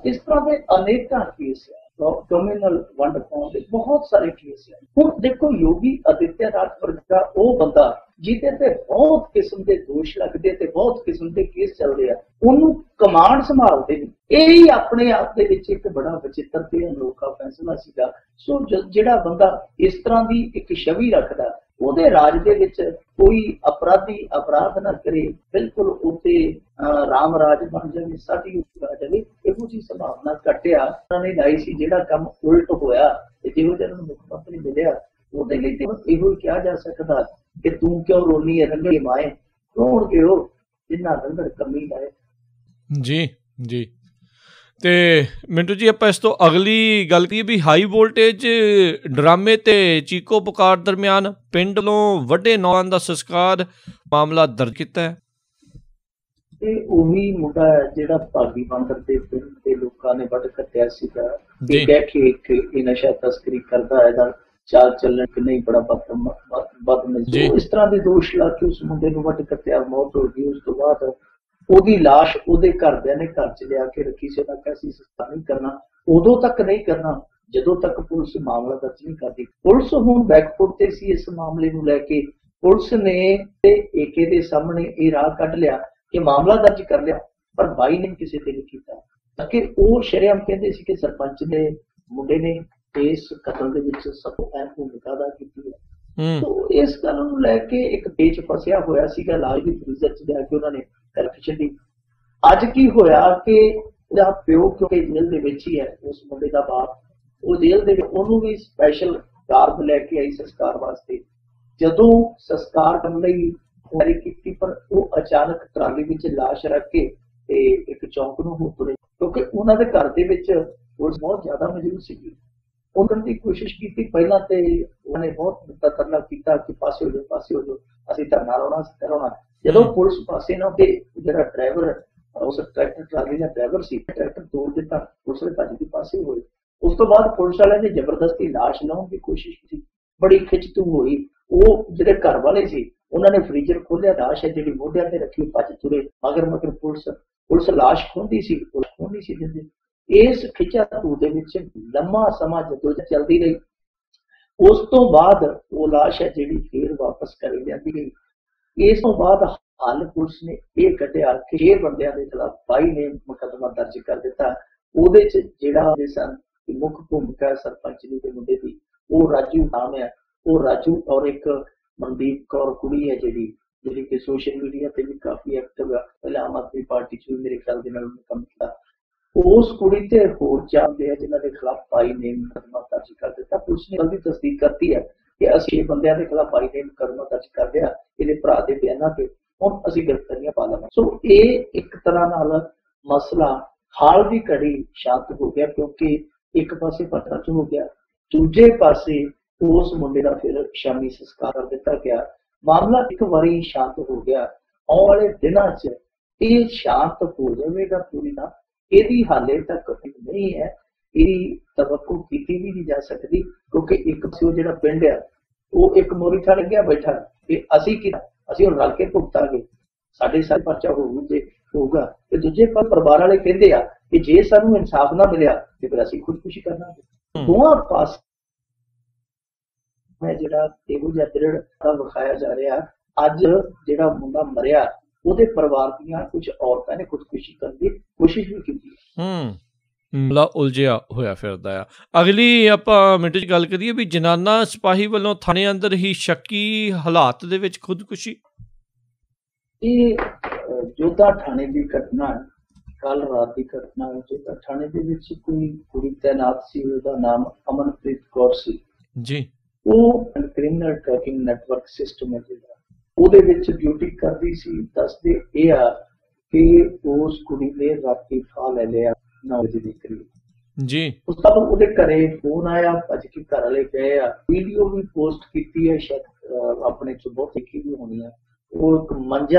ਇਸ ਤਰ੍ਹਾਂ ਦੇ ਅਨੇਕਾਂ ਕੇਸ ਹੈ। ਕਮਿਊਨਲ ਵੰਡ ਪਾਉਣ ਦੇ ਬਹੁਤ ਸਾਰੇ ਕੇਸ ਹੈ। ਹੁਣ ਦੇਖੋ ਯੋਗੀ ਆदित्यनाथ ਵਰਗਾ ਉਹ ਬੰਦਾ ਜਿਹਦੇ ਤੇ ਬਹੁਤ ਕਿਸਮ ਦੇ ਦੋਸ਼ ਲੱਗਦੇ ਤੇ ਬਹੁਤ ਕਿਸਮ ਦੇ ਕੇਸ ਚੱਲਦੇ ਆ, ਉਹਨੂੰ ਕਮਾਂਡ ਸੰਭਾਲਦੇ ਨੇ। ਇਹ ਹੀ ਆਪਣੇ ਆਪ ਦੇ ਵਿੱਚ ਇੱਕ ਬੜਾ ਵਿਚਿੱਤਰ ਤੇ ਅਨੋਖਾ ਫੈਸਲਾ ਸੀਗਾ। ਸੋ ਜਿਹੜਾ ਬੰਦਾ ਇਸ ਤਰ੍ਹਾਂ ਦੀ ਇੱਕ ਛਵੀ ਰੱਖਦਾ ਉਹਦੇ ਰਾਜ ਦੇ ਵਿੱਚ ਕੋਈ ਅਪਰਾਧੀ ਅਪਰਾਧ ਨਾ ਕਰੇ, ਬਿਲਕੁਲ ਉੱਤੇ ਰਾਮ ਰਾਜ ਬਣ ਜਾਵੇ, ਸਤਿਯੁਗ ਆ ਜਾਵੇ, ਇਹੋ ਜਿਹੀ ਸੰਭਾਵਨਾ ਘਟਿਆ ਉਹਨਾਂ ਨੇ ਲਾਈ ਸੀ। ਜਿਹੜਾ ਕੰਮ ਉਲਟ ਹੋਇਆ ਤੇ ਜਿਹੋ ਜਿਹਾ ਨੂੰ ਮੁੱਖ ਮੰਤਰੀ ਮਿਲਿਆ, ਉਹਦੇ ਲਈ ਤੇ ਇਹੋ ਹੀ ਕਿਹਾ ਜਾ ਸਕਦਾ ਕਿ ਤੂੰ ਕਿਉਂ ਰੋਣੀ ਹੈ ਰੰਗੇ ਮਾਏ, ਰੋਣ ਕਿਉਂ ਜਿੰਨਾ ਰੰਗੜ ਕਮੀ ਲਾਏ। ਜੀ ਜੀ। ਤੇ ਮਿੰਟੂ ਜੀ, ਆਪਾਂ ਇਸ ਤੋਂ ਅਗਲੀ ਗੱਲ ਕਰੀਏ ਵੀ ਹਾਈ ਵੋਲਟੇਜ ਡਰਾਮੇ ਤੇ ਚੀਕੋ ਪੁਕਾਰ ਦਰਮਿਆਨ ਪਿੰਡ ਵੱਲੋਂ ਵੱਡੇ ਨੌਜਵਾਨ ਦਾ ਸੰਸਕਾਰ ਮਾਮਲਾ ਦਰਜ ਕੀਤਾ ਹੈ। ਇਹ ਉਹੀ ਮੁੰਡਾ ਜਿਹੜਾ ਭਾਗੀ ਬਾਂਦਰ ਦੇ ਪਿੰਡ ਦੇ ਲੋਕਾਂ ਨੇ ਵੱਢ ਕੱਟਿਆ ਸੀਗਾ, ਇਹ ਕਹਿ ਕੇ ਕਿ ਇਹ ਨਸ਼ਾ ਤਸਕਰੀ ਕਰਦਾ ਹੈ, ਇਹਦਾ ਚਾਲ ਚੱਲਣ ਕਿ ਨਹੀਂ ਬੜਾ ਬਦਮਜ਼ਾ, ਇਸ ਤਰ੍ਹਾਂ ਦੇ ਦੋਸ਼ ਲਾ ਕੇ ਉਸ ਮੁੰਡੇ ਨੂੰ ਵੱਢ ਕੱਟਿਆ, ਮੌਤ ਹੋ ਗਈ। ਉਸ ਤੋਂ ਬਾਅਦ ਉਹਦੀ ਲਾਸ਼ ਉਹਦੇ ਘਰਦਿਆਂ ਨੇ ਘਰ ਚ ਲਿਆ ਕੇ ਰੱਖੀ ਸੀ। ਉਹਨਾਂ ਕਿਹਾ ਸੀ ਸੰਸਕਾਰ ਨਹੀਂ ਕਰਨਾ, ਉਦੋਂ ਤੱਕ ਨਹੀਂ ਕਰਨਾ ਜਦੋਂ ਤੱਕ ਪੁਲਿਸ ਮਾਮਲਾ ਦਰਜ ਨਹੀਂ ਕਰਦੀ। ਪੁਲਿਸ ਹੁਣ ਬੈਕਫੁੱਟ ਤੇ ਸੀ ਇਸ ਮਾਮਲੇ ਨੂੰ ਲੈ ਕੇ। ਪੁਲਿਸ ਨੇ ਏਕੇ ਦੇ ਸਾਹਮਣੇ ਇਹ ਰਾਹ ਕੱਢ ਲਿਆ ਕਿ ਮਾਮਲਾ ਦਰਜ ਕਰ ਲਿਆ, ਪਰ ਬਾਈ ਨੇ ਕਿਸੇ ਤੇ ਨਹੀਂ ਕੀਤਾ ਕਿ ਉਹ ਸ਼ਰੇਆਮ ਕਹਿੰਦੇ ਸੀ ਕਿ ਸਰਪੰਚ ਦੇ ਮੁੰਡੇ ਨੇ ਇਸ ਕਤਲ ਦੇ ਵਿੱਚ ਸਭ ਤੋਂ ਅਹਿਮ ਭੂਮਿਕਾ ਅਦਾ ਕੀਤੀ ਹੈ। ਤੋ ਇਸ ਗੱਲ ਨੂੰ ਲੈ ਕੇ ਇੱਕ ਪੇਚ ਫਸਿਆ ਹੋਇਆ ਸੀਗਾ, ਲਾਜ ਦੀ ਫਰੀਜ਼ਰ ਚ ਜਾ ਕੇ ਉਹਨਾਂ ਨੇ ਕਰਕੇ ਛੱਡੀ। ਅੱਜ ਕੀ ਹੋਇਆ ਕਿ ਉਹਦਾ ਪਿਓ ਕਿਉਂਕਿ ਜੇਲ੍ਹ ਦੇ ਵਿੱਚ ਹੀ ਹੈ, ਉਸ ਮੁੰਡੇ ਦਾ ਬਾਪ, ਉਹ ਜੇਲ੍ਹ ਦੇ ਵਿੱਚ, ਉਹਨੂੰ ਵੀ ਸਪੈਸ਼ਲ ਕਾਰ ਲੈ ਕੇ ਆਈ ਸੰਸਕਾਰ ਵਾਸਤੇ। ਜਦੋਂ ਸੰਸਕਾਰ ਕਰਨ ਲਈ ਤਿਆਰੀ ਕੀਤੀ, ਪਰ ਉਹ ਅਚਾਨਕ ਟਰਾਲੀ ਵਿੱਚ ਲਾਸ਼ ਰੱਖ ਕੇ ਤੇ ਇੱਕ ਚੌਂਕ ਨੂੰ ਹੋ ਤੁਰੇ, ਕਿਉਂਕਿ ਉਹਨਾਂ ਦੇ ਘਰ ਦੇ ਵਿੱਚ ਪੁਲਿਸ ਬਹੁਤ ਜ਼ਿਆਦਾ ਮੌਜੂਦ ਸੀਗੀ। ਉਹਨਾਂ ਦੀ ਕੋਸ਼ਿਸ਼ ਕੀਤੀ ਪਹਿਲਾਂ ਤੇ ਉਹਨਾਂ ਨੇ ਬਹੁਤ ਤਰਲਾ ਕੀਤਾ ਕਿ ਪਾਸੇ ਹੋ ਜਾਓ, ਪਾਸੇ ਹੋ ਜਾਓ, ਅਸੀਂ ਧਰਨਾ ਲਾਉਣਾ। ਜਦੋਂ ਪੁਲਿਸ ਪਾਸੇ ਨਾ ਤੇ ਜਿਹੜਾ ਡਰਾਈਵਰ, ਉਸ ਟਰੈਕਟਰ ਟਰਾਲੀ ਦਾ ਡਰਾਈਵਰ ਸੀ, ਟਰੈਕਟਰ ਤੋੜ ਦਿੱਤਾ, ਪੁਲਿਸ ਦੇ ਭੱਜ ਕੇ ਪਾਸੇ ਹੋਏ। ਉਸ ਤੋਂ ਬਾਅਦ ਪੁਲਿਸ ਵਾਲਿਆਂ ਨੇ ਜ਼ਬਰਦਸਤੀ ਲਾਸ਼ ਲਾਉਣ ਦੀ ਕੋਸ਼ਿਸ਼ ਕੀਤੀ, ਬੜੀ ਖਿੱਚ-ਤੂ ਹੋਈ। ਉਹ ਜਿਹੜੇ ਘਰ ਵਾਲੇ ਸੀ ਉਹਨਾਂ ਨੇ ਫਰੀਜ਼ਰ ਖੋਲਿਆ, ਲਾਸ਼ ਹੈ ਜਿਹੜੀ ਮੋਢਿਆਂ ਤੇ ਰੱਖੀ, ਭੱਜ ਤੁਰੇ। ਮਗਰ ਪੁਲਿਸ ਲਾਸ਼ ਖੋਹਦੀ ਸੀ, ਖੋਹ ਨਹੀਂ ਸੀ ਦਿੰਦੇ। ਇਸ ਖਿੱਚਾ-ਤੂ ਦੇ ਵਿੱਚ ਲੰਮਾ ਸਮਾਂ ਜਦੋਂ ਚੱਲਦੀ ਰਹੀ। ਉਸ ਤੋਂ ਬਾਅਦ ਉਹ ਲਾਸ਼ ਹੈ ਜਿਹੜੀ ਫੇਰ ਵਾਪਸ ਕਰੀ ਲਿਆਂਦੀ ਗਈ। ਇਸ ਤੋਂ ਬਾਅਦ ਹਾਲ ਪੁਲਿਸ ਨੇ ਇਹ ਕੱਢਿਆ ਕਿ 6 ਬੰਦਿਆਂ ਦੇ ਖਿਲਾਫ 22 ਨੇ ਮੁਕੱਦਮਾ ਦਰਜ ਕਰ ਦਿੱਤਾ। ਉਹਦੇ ਚ ਜਿਹੜਾ ਮੁੱਖ ਭੂਮਿਕਾ ਸਰਪੰਚਨੀ ਦੇ ਮੁੰਡੇ ਦੀ, ਉਹ ਰਾਜੂ ਨਾਮ ਹੈ, ਉਹ ਰਾਜੂ ਔਰ ਇੱਕ ਮਨਦੀਪ ਕੌਰ ਕੁੜੀ ਹੈ ਜਿਹੜੀ ਕਿ ਸੋਸ਼ਲ ਮੀਡੀਆ ਤੇ ਵੀ ਕਾਫੀ ਐਕਟਿਵ ਹੈ, ਪਹਿਲਾਂ ਆਮ ਆਦਮੀ ਪਾਰਟੀ ਚ ਵੀ ਮੇਰੇ ਖਿਆਲ ਦੇ ਨਾਲ ਉਹਨੇ ਕੰਮ ਕੀਤਾ। ਉਸ ਕੁੜੀ ਤੇ ਹੋਰ ਚਾਹੁੰਦੇ ਆ ਜਿਨ੍ਹਾਂ ਦੇ ਖਿਲਾਫ 22 ਨੇ ਮੁਕੱਦਮਾ ਦਰਜ ਕਰ ਦਿੱਤਾ। ਪੁਲਿਸ ਨੇ ਜਲਦੀ ਤਸਦੀਕ ਕਰਤੀ ਹੈ ਕਿ ਅਸੀਂ 6 ਬੰਦਿਆਂ ਦੇ ਖਿਲਾਫ 22 ਨੇ ਮੁਕੱਦਮਾ ਦਰਜ ਕਰ ਲਿਆ, ਇਹਦੇ ਭਰਾ ਦੇ ਬਿਆਨਾਂ ਤੇ ਹੁਣ ਅਸੀਂ ਗ੍ਰਿਫਤਾਰੀਆਂ ਪਾ ਲਵਾਂਗੇ। ਸੋ ਇਹ ਇੱਕ ਤਰ੍ਹਾਂ ਨਾਲ ਮਸਲਾ ਹਾਲ ਦੀ ਘੜੀ ਸ਼ਾਂਤ ਹੋ ਗਿਆ, ਕਿਉਂਕਿ ਇੱਕ ਪਾਸੇ ਪਤਾ ਹੋ ਗਿਆ, ਦੂਜੇ ਪਾਸੇ ਉਸ ਮੁੰਡੇ ਦਾ ਫਿਰ ਸ਼ਾਮੀ ਸੰਸਕਾਰ ਕਰ ਦਿੱਤਾ ਗਿਆ। ਮਾਮਲਾ ਇੱਕ ਵਾਰੀ ਸ਼ਾਂਤ ਹੋ ਗਿਆ। ਆਉਣ ਵਾਲੇ ਦਿਨਾਂ 'ਚ ਇਹ ਸ਼ਾਂਤ ਹੋ ਜਾਵੇਗਾ ਪੂਰੀ ਤਰ੍ਹਾਂ, ਇਹਦੀ ਹਾਲੇ ਤੱਕ ਨਹੀਂ ਹੈ, ਇਹਦੀ ਤਵੱਕੂ ਕੀਤੀ ਵੀ ਨਹੀਂ ਜਾ ਸਕਦੀ, ਕਿਉਂਕਿ ਇੱਕ ਪਾਸੇ ਜਿਹੜਾ ਪਿੰਡ ਆ ਉਹ ਇੱਕ ਮੋਰੀ ਥਾਂ ਲੱਗਿਆ ਬੈਠਾ ਕਿ ਅਸੀਂ ਹੁਣ ਰਲ ਕੇ ਭੁਗਤਾਂਗੇ, ਸਾਡੇ ਸਾਰੇ ਪਰਚਾ ਹੋਊਗਾ, ਤੇ ਦੂਜੇ ਪਾਸੇ ਪਰਿਵਾਰ ਵਾਲੇ ਕਹਿੰਦੇ ਆ ਕਿ ਜੇ ਸਾਨੂੰ ਇਨਸਾਫ ਨਾ ਮਿਲਿਆ ਤੇ ਫਿਰ ਅਸੀਂ ਖੁਦਕੁਸ਼ੀ ਕਰਨਾਗੇ। ਦੋਵਾਂ ਪਾਸੇ ਜਿਹੜਾ ਇਹੋ ਜਿਹਾ ਦ੍ਰਿੜ ਵਿਖਾਇਆ ਜਾ ਰਿਹਾ। ਅੱਜ ਜਿਹੜਾ ਮੁੰਡਾ ਮਰਿਆ ਉਹਦੇ ਪਰਿਵਾਰ ਦੀਆਂ ਕੁਝ ਔਰਤਾਂ ਨੇ ਖੁਦਕੁਸ਼ੀ ਕਰਨ ਦੀ ਕੋਸ਼ਿਸ਼ ਵੀ ਕੀਤੀ। ਮਾਮਲਾ ਉਲਝਿਆ ਹੋਇਆ ਫਿਰਦਾ ਆ। ਅਗਲੀ ਆਪਾਂ ਮਿੰਟ 'ਚ ਗੱਲ ਕਰੀਏ ਵੀ ਜਨਾਨਾ ਸਿਪਾਹੀ ਵੱਲੋਂ ਥਾਣੇ ਅੰਦਰ ਹੀ ਸ਼ੱਕੀ ਹਾਲਾਤ ਦੇ ਵਿੱਚ ਖੁਦਕੁਸ਼ੀ। ਇਹ ਜੋਧਾ ਥਾਣੇ ਦੀ ਘਟਨਾ, ਕੱਲ ਰਾਤ ਦੀ ਘਟਨਾ। ਜੋਧਾ ਥਾਣੇ ਦੇ ਵਿੱਚ ਕੋਈ ਕੁੜੀ ਤੈਨਾਤ ਸੀ, ਉਹਦਾ ਨਾਮ ਅਮਨਪ੍ਰੀਤ ਕੌਰ ਸੀ ਜੀ। ਉਹ ਕ੍ਰਿਮੀਨਲ ਟ੍ਰੈਕਿੰਗ ਨੈਟਵਰਕ ਸਿਸਟਮ ਹੈ ਜਿਹੜਾ, ਉਹਦੇ ਵਿੱਚ ਡਿਊਟੀ ਕਰਦੀ ਸੀ। ਦੱਸਦੇ ਇਹ ਆ ਕਿ ਉਸ ਕੁੜੀ ਨੇ ਰਾਤੀ ਫਾਹ ਲੈ ਲਿਆ 9 ਵਜੇ ਦੇ ਕਰੀਬ ਜੀ। ਉਸ ਤੋਂ ਬਾਅਦ ਉਹਦੇ ਘਰੇ ਫੋਨ ਆਇਆ, ਭੱਜ ਕੇ ਘਰ ਵਾਲੇ ਗਏ ਆ, ਵੀਡੀਓ ਵੀ ਪੋਸਟ ਕੀਤੀ ਹੈ, ਸ਼ਾਇਦ ਆਪਣੇ ਚ ਬਹੁਤ ਦੇਖੀ ਵੀ ਹੋਣੀ ਆ। ਉਹ ਇੱਕ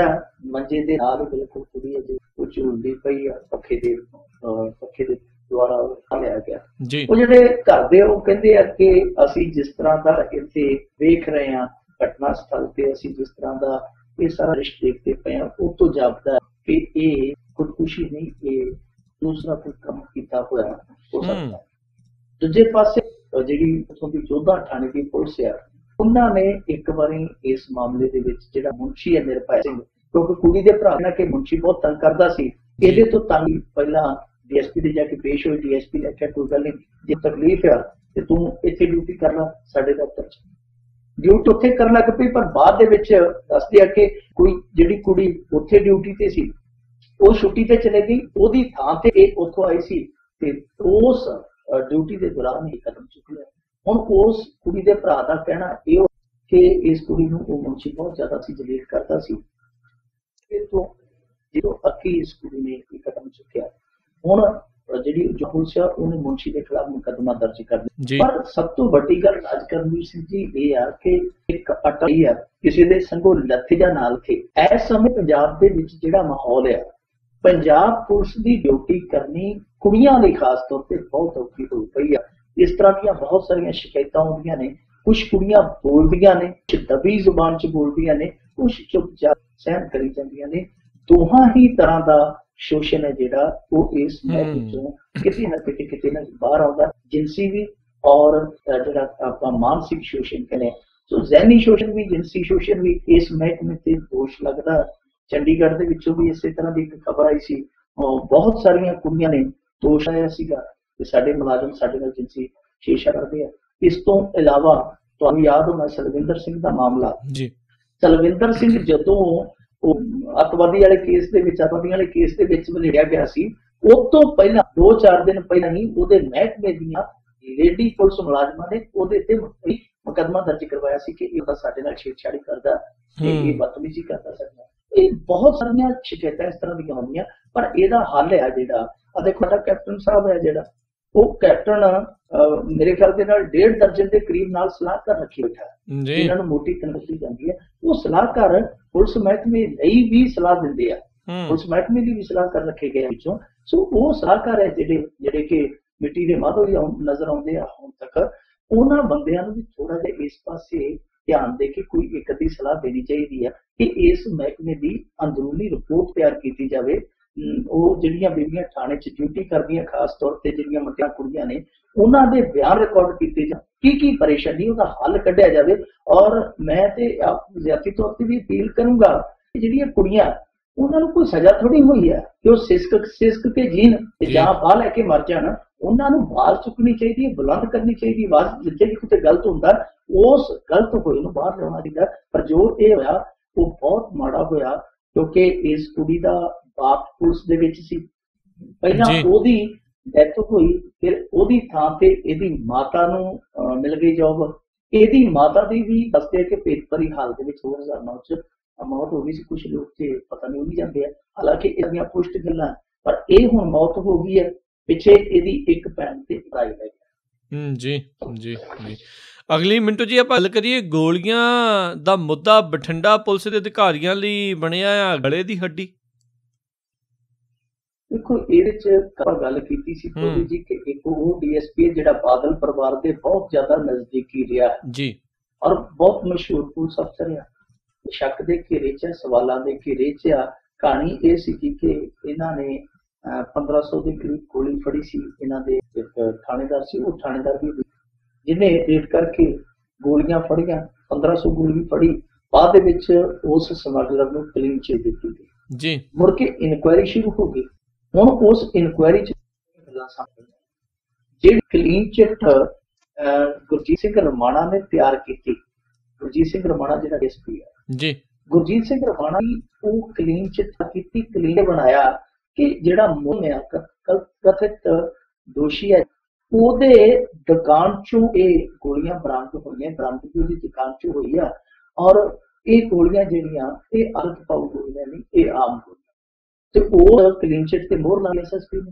ਮੰਜੇ ਦੇ ਨਾਲ ਬਿਲਕੁਲ ਕੁੜੀ ਹੈ ਉਹ ਝੂਲਦੀ ਪਈ ਆ, ਪੱਖੇ ਦੇ ਦੁਆਰਾ ਲਿਆ ਗਿਆ ਜੀ। ਉਹ ਜਿਹੜੇ ਘਰ ਦੇ ਉਹ ਕਹਿੰਦੇ ਆ ਕਿ ਅਸੀਂ ਜਿਸ ਤਰ੍ਹਾਂ ਦਾ ਇੱਥੇ ਵੇਖ ਰਹੇ ਹਾਂ ਘਟਨਾ ਸਥਲ ਤੇ, ਅਸੀਂ ਜਿਸ ਤਰ੍ਹਾਂ ਦਾ ਇਹ ਸਾਰਾ ਰਿਸ਼ਤ ਦੇਖਦੇ ਪਏ ਹਾਂ, ਉਹ ਤੋਂ ਜਾਪਦਾ ਕਿ ਇਹ ਖੁਦਕੁਸ਼ੀ ਨਹੀਂ, ਇਹ ਦੂਸਰਾ ਕੋਈ ਕੰਮ ਕੀਤਾ ਹੋਇਆ ਹੋ ਸਕਦਾ। ਦੂਜੇ ਪਾਸੇ ਜਿਹੜੀ ਉੱਥੋਂ ਦੀ ਜੋਧਾ ਥਾਣੇ ਦੀ ਪੁਲਿਸ ਆ, ਉਹਨਾਂ ਨੇ ਇੱਕ ਵਾਰੀ ਇਸ ਮਾਮਲੇ ਦੇ ਵਿੱਚ ਜਿਹੜਾ ਮੁਨਸ਼ੀ ਹੈ ਨਿਰਭੈ ਸਿੰਘ, ਕਿਉਂਕਿ ਕੁੜੀ ਦੇ ਭਰਾ ਨਾਲ ਕਿ ਮੁਨਸ਼ੀ ਬਹੁਤ ਤੰਗ ਕਰਦਾ ਸੀ, ਇਹਦੇ ਤੋਂ ਤੰਗ ਪਹਿਲਾਂ DSP ਦੇ ਜਾ ਕੇ ਪੇਸ਼ ਹੋਈ। DSP ਨੇ ਆਖਿਆ ਕੋਈ ਗੱਲ ਨਹੀਂ, ਜੇ ਤਕਲੀਫ ਆ ਤੇ ਤੂੰ ਇੱਥੇ ਡਿਊਟੀ ਕਰਨਾ ਸਾਡੇ ਦਫ਼ਤਰ 'ਚ। ਡਿਊਟੀ ਉੱਥੇ ਕਰਨ ਲੱਗ ਪਈ, ਪਰ ਬਾਅਦ ਦੇ ਵਿੱਚ ਦੱਸਦੇ ਆ ਕਿ ਕੋਈ ਜਿਹੜੀ ਕੁੜੀ ਉੱਥੇ ਡਿਊਟੀ ਤੇ ਸੀ ਉਹ ਛੁੱਟੀ ਤੇ ਚਲੇ ਗਈ, ਉਹਦੀ ਥਾਂ ਤੇ ਇਹ ਉੱਥੋਂ ਆਈ ਸੀ ਤੇ ਉਸ ਡਿਊਟੀ ਦੇ ਦੌਰਾਨ ਹੀ ਕਦਮ ਚੁੱਕ ਲਿਆ। ਹੁਣ ਉਸ ਕੁੜੀ ਦੇ ਭਰਾ ਦਾ ਕਹਿਣਾ ਇਹ ਕਿ ਇਸ ਕੁੜੀ ਨੂੰ ਉਹ ਮੁਨਸ਼ੀ ਬਹੁਤ ਜ਼ਿਆਦਾ ਸੀ ਜਲੀਲ ਕਰਦਾ ਸੀ, ਤੋਂ ਜਦੋਂ ਅੱਕੀ ਇਸ ਕੁੜੀ ਨੇ ਇਹ ਕਦਮ ਚੁੱਕਿਆ। ਹੁਣ ਜਿਹੜੀ ਪੁਲਿਸ ਆ ਉਹਨੇ ਮੁਨਸ਼ੀ ਦੇ ਖਿਲਾਫ ਮੁਕੱਦਮਾ ਦਰਜ ਕਰ ਲਿਆ। ਪਰ ਸਭ ਤੋਂ ਵੱਡੀ ਗੱਲ ਰਾਜ ਕਰਨਵੀਰ ਸਿੰਘ ਜੀ ਇਹ ਆ ਕਿ ਇੱਕ ਅਟਾਈ ਆ ਕਿਸੇ ਦੇ ਸੰਗੋਂ ਲੱਥੀਆਂ ਨਾਲ ਕਿ ਇਸ ਸਮੇਂ ਪੰਜਾਬ ਦੇ ਵਿੱਚ ਜਿਹੜਾ ਮਾਹੌਲ ਆ, ਪੰਜਾਬ ਪੁਲਿਸ ਦੀ ਡਿਊਟੀ ਕਰਨੀ ਕੁੜੀਆਂ ਲਈ ਖਾਸ ਤੌਰ ਤੇ ਬਹੁਤ ਔਖੀ ਹੋਈ ਪਈ ਆ। ਇਸ ਤਰ੍ਹਾਂ ਦੀਆਂ ਬਹੁਤ ਸਾਰੀਆਂ ਸ਼ਿਕਾਇਤਾਂ ਆਉਂਦੀਆਂ ਨੇ, ਕੁਛ ਕੁੜੀਆਂ ਬੋਲਦੀਆਂ ਨੇ, ਦਬੀ ਜ਼ੁਬਾਨ 'ਚ ਬੋਲਦੀਆਂ ਨੇ, ਕੁਛ ਚੁੱਪਚਾਪ ਸਹਿਣ ਕਰੀ ਜਾਂਦੀਆਂ ਨੇ। ਦੋਹਾਂ ਹੀ ਤਰ੍ਹਾਂ ਦਾ ਸ਼ੋਸ਼ਣ ਹੈ ਜਿਹੜਾ ਉਹ ਇਸ ਵਿੱਚੋਂ ਕਿਤੇ ਨਾ ਕਿਤੇ ਨਾ ਬਾਹਰ ਆਉਂਦਾ, ਜਿਨਸੀ ਵੀ ਔਰ ਜਿਹੜਾ ਆਪਾਂ ਮਾਨਸਿਕ ਸ਼ੋਸ਼ਣ ਕਹਿੰਦੇ। ਸੋ ਜ਼ਹਿਨੀ ਸ਼ੋਸ਼ਣ ਵੀ, ਜਿਨਸੀ ਸ਼ੋਸ਼ਣ ਵੀ ਇਸ ਮਹਿਕਮੇ ਤੇ ਦੋਸ਼ ਲੱਗਦਾ। ਚੰਡੀਗੜ੍ਹ ਦੇ ਵਿੱਚੋਂ ਵੀ ਇਸੇ ਤਰ੍ਹਾਂ ਦੀ ਇੱਕ ਖਬਰ ਆਈ ਸੀ, ਬਹੁਤ ਸਾਰੀਆਂ ਕੁੜੀਆਂ ਨੇ ਦੋਸ਼ ਆਇਆ ਸੀਗਾ ਕਿ ਸਾਡੇ ਮੁਲਾਜ਼ਮ ਸਾਡੇ ਨਾਲ ਜਿਨਸੀ ਸ਼ੇਸ਼ਾ ਕਰਦੇ ਆ। ਇਸ ਤੋਂ ਇਲਾਵਾ ਤੁਹਾਨੂੰ ਯਾਦ ਹੋਣਾ ਸਲਵਿੰਦਰ ਸਿੰਘ ਦਾ ਮਾਮਲਾ ਜੀ। ਸਲਵਿੰਦਰ ਸਿੰਘ ਜਦੋਂ ਉਹ ਅੱਤਵਾਦੀ ਵਾਲੇ ਕੇਸ ਦੇ ਵਿੱਚ ਵਲੇੜਿਆ ਗਿਆ ਸੀ, ਉਹ ਤੋਂ ਪਹਿਲਾਂ 2-4 ਦਿਨ ਪਹਿਲਾਂ ਹੀ ਉਹਦੇ ਮਹਿਕਮੇ ਦੀਆਂ ਲੇਡੀ ਪੁਲਿਸ ਮੁਲਾਜ਼ਮਾਂ ਨੇ ਉਹਦੇ ਤੇ ਮੁਕੱਦਮਾ ਦਰਜ ਕਰਵਾਇਆ ਸੀ ਕਿ ਇਹ ਤਾਂ ਸਾਡੇ ਨਾਲ ਛੇੜਛਾੜੀ ਕਰਦਾ, ਇਹ ਬਦਤਮੀਜ਼ੀ ਕਰਦਾ ਸਕਦਾ। ਇਹ ਬਹੁਤ ਸਾਰੀਆਂ ਸ਼ਿਕਾਇਤਾਂ ਇਸ ਤਰ੍ਹਾਂ ਦੀਆਂ ਹੁੰਦੀਆਂ, ਪਰ ਇਹਦਾ ਹੱਲ ਹੈ ਜਿਹੜਾ ਆ ਦੇਖੋ ਸਾਡਾ ਕੈਪਟਨ ਸਾਹਿਬ ਹੈ ਜਿਹੜਾ ਉਹ ਕੈਪਟਨ ਮੇਰੇ ਖਿਆਲ ਦੇ ਨਾਲ 1.5 ਦਰਜਨ ਦੇ ਕਰੀਬ ਨਾਲ ਸਲਾਹਕਾਰ ਰੱਖੀ ਬੈਠਾ, ਇਹਨਾਂ ਨੂੰ ਮੋਟੀ ਤਨਖਾਹ ਜਾਂਦੀ ਹੈ। ਉਹ ਸਲਾਹਕਾਰ ਪੁਲਿਸ ਮਹਿਕਮੇ ਲਈ ਵੀ ਸਲਾਹ ਦਿੰਦੇ ਆ, ਪੁਲਿਸ ਮਹਿਕਮੇ ਦੀ ਵੀ ਸਲਾਹਕਾਰ ਰੱਖੇ ਗਏ ਵਿੱਚੋਂ। ਸੋ ਉਹ ਸਲਾਹਕਾਰ ਹੈ ਜਿਹੜੇ ਕਿ ਮਿੱਟੀ ਦੇ ਮਾਧੋ ਨਜ਼ਰ ਆਉਂਦੇ ਆ ਹੁਣ ਤੱਕ। ਉਹਨਾਂ ਬੰਦਿਆਂ ਨੂੰ ਵੀ ਥੋੜਾ ਜਿਹਾ ਇਸ ਪਾਸੇ ਧਿਆਨ ਦੇ ਕੇ ਕੋਈ ਇੱਕ ਅੱਧੀ ਸਲਾਹ ਦੇਣੀ ਚਾਹੀਦੀ ਹੈ ਕਿ ਇਸ ਮਹਿਕਮੇ ਦੀ ਅੰਦਰੂਨੀ ਰਿਪੋਰਟ ਤਿਆਰ ਕੀਤੀ ਜਾਵੇ। ਉਹ ਜਿਹੜੀਆਂ ਬੀਬੀਆਂ ਥਾਣੇ 'ਚ ਡਿਊਟੀ ਕਰਦੀਆਂ, ਖਾਸ ਤੌਰ ਤੇ ਜਿਹੜੀਆਂ ਮੁੰਡਿਆਂ ਕੁੜੀਆਂ ਨੇ, ਉਹਨਾਂ ਦੇ ਬਿਆਨ ਰਿਕਾਰਡ ਕੀਤੇ ਜਾਣ, ਕੀ ਪਰੇਸ਼ਾਨੀ ਉਹਦਾ ਹੱਲ ਕੱਢਿਆ ਜਾਵੇ। ਔਰ ਮੈਂ ਤੇ ਜ਼ਿਆਤੀ ਤੌਰ ਤੇ ਵੀ ਅਪੀਲ ਕਰੂੰਗਾ ਕਿ ਜਿਹੜੀਆਂ ਕੁੜੀਆਂ ਉਹਨਾਂ ਨੂੰ ਕੋਈ ਸਜ਼ਾ ਥੋੜੀ ਹੋਈ ਹੈ ਕਿ ਉਹ ਸਿਸਕ ਕੇ ਜੀਣ ਜਾਂ ਬਾਹ ਲੈ ਕੇ ਮਰ ਜਾਣ। ਉਹਨਾਂ ਨੂੰ ਆਵਾਜ਼ ਚੁੱਕਣੀ ਚਾਹੀਦੀ ਹੈ, ਬੁਲੰਦ ਕਰਨੀ ਚਾਹੀਦੀ, ਆਵਾਜ਼ ਜਿੱਥੇ ਵੀ ਕਿਤੇ ਗਲਤ ਹੁੰਦਾ ਉਸ ਗਲਤ ਹੋਏ ਨੂੰ ਬਾਹਰ ਲਿਆਉਣਾ ਚਾਹੀਦਾ। ਪਰ ਜੋ ਇਹ ਹੋਇਆ ਉਹ ਬਹੁਤ ਮਾੜਾ ਹੋਇਆ, ਕਿਉਂਕਿ ਇਸ ਕੁੜੀ ਦਾ ਬਾਪ ਪੁਲਿਸ ਦੇ ਵਿੱਚ ਸੀ, ਪਹਿਲਾਂ ਉਹਦੀ ਡੈਥ ਹੋਈ, ਫਿਰ ਉਹਦੀ ਥਾਂ ਤੇ ਇਹਦੀ ਮਾਤਾ ਨੂੰ ਮਿਲ ਗਈ ਜੌਬ। ਇਹਦੀ ਮਾਤਾ ਦੀ ਵੀ ਦੱਸਦੇ ਕਿ ਪੇਟ ਭਰੀ ਹਾਲਤ ਦੇ ਵਿੱਚ 2009 'ਚ ਮੌਤ ਹੋ ਗਈ ਸੀ। ਕੁਛ ਲੋਕ ਤੇ ਪਤਾ ਨਹੀਂ ਵੀ ਜਾਂਦੇ ਆ, ਹਾਲਾਂਕਿ ਇਹਦੀਆਂ ਪੁਸ਼ਟ ਗੱਲਾਂ, ਪਰ ਇਹ ਹੁਣ ਮੌਤ ਹੋ ਗਈ ਹੈ। ਪਿੱਛੇ ਇਹਦੀ ਇੱਕ ਭੈਣ ਤੇ ਭਰਾ ਲੈ ਗਿਆ। ਜੀ। ਅਗਲੀ ਮਿੰਟੋ ਜੀ ਆਪਾਂ ਗੱਲ ਕਰੀਏ ਗੋਲੀਆਂ ਦਾ ਮੁੱਦਾ ਬਠਿੰਡਾ ਪੁਲਿਸ ਦੇ ਅਧਿਕਾਰੀਆਂ ਲਈ ਬਣਿਆ ਆ ਗਲੇ ਦੀ ਹੱਡੀ। ਦੇਖੋ ਇਹਦੇ 'ਚ ਆਪਾਂ ਗੱਲ ਕੀਤੀ ਸੀ ਥੋੜੀ ਜੀ ਕਿ ਇੱਕ ਉਹ ਡੀਐਸਪੀ ਜਿਹੜਾ ਬਾਦਲ ਪਰਿਵਾਰ ਦੇ ਬਹੁਤ ਜ਼ਿਆਦਾ ਨਜ਼ਦੀਕੀ ਰਿਹਾ ਜੀ ਔਰ ਬਹੁਤ ਮਸ਼ਹੂਰ ਪੁਲਿਸ ਅਫਸਰ ਆ। ਸ਼ੱਕ ਦੇ ਘੇਰੇ 'ਚ, ਸਵਾਲਾਂ ਦੇ ਘੇਰੇ 'ਚ ਆ। ਕਹਾਣੀ ਇਹ ਸੀ ਕਿ ਇਹਨਾਂ ਨੇ 1500 ਦੇ ਕਰੀਬ ਗੋਲੀ ਫੜੀ ਸੀ। ਇਹਨਾਂ ਦੇ ਇੱਕ ਥਾਣੇਦਾਰ ਸੀ, ਉਹ ਥਾਣੇਦਾਰ ਵੀ ਜਿਹਨੇ ਰੇਡ ਕਰਕੇ ਗੋਲੀਆਂ ਫੜੀਆਂ, 1500 ਗੋਲੀ ਫੜੀ। ਬਾਅਦ ਦੇ ਵਿੱਚ ਉਸ ਸਮਗਲਰ ਨੂੰ ਕਲੀਨ ਚਿੱਟ ਦਿੱਤੀ ਗਈ ਜੀ। ਮੁੜ ਕੇ ਇਨਕੁਆਇਰੀ ਸ਼ੁਰੂ ਹੋ ਗਈ। ਹੁਣ ਉਸ ਇਨਕੁਆਇਰੀ 'ਚ ਜਿਹੜੀ ਕਲੀਨ ਚਿੱਟ ਗੁਰਜੀਤ ਸਿੰਘ ਰਮਾਣਾ ਨੇ ਤਿਆਰ ਕੀਤੀ, ਗੁਰਜੀਤ ਸਿੰਘ ਰਮਾਣਾ ਜਿਹੜਾ ਡੀਐਸਪੀ ਹੈ ਜੀ, ਗੁਰਜੀਤ ਸਿੰਘ ਰਮਾਣਾ ਦੀ ਉਹ ਕਲੀਨ ਚਿੱਟ ਕੀਤੀ, ਕਲੀਨ ਬਣਾਇਆ ਕਿ ਜਿਹੜਾ ਕਥਿਤ ਦੋਸ਼ੀ ਹੈ ਉਹਦੇ ਦੁਕਾਨ ਚੋਂ ਇਹ ਗੋਲੀਆਂ ਬਰਾਮਦ ਹੋਈਆਂ। ਬਰਾਮਦਗੀ ਉਹਦੀ ਦੁਕਾਨ ਚੋਂ ਹੋਈ ਆ ਔਰ ਇਹ ਗੋਲੀਆਂ ਜਿਹੜੀਆਂ ਇਹ ਅਰਧ ਪਾਊ ਗੋਲੀਆਂ ਨਹੀਂ, ਇਹ ਆਮ ਗੋਲੀਆਂ। ਤੇ ਉਹ ਕਲੀਨ ਚਿੱਟ ਤੇ ਮੋਹਰ ਲਾਈ ਐਸਐਸਪੀ ਨੇ।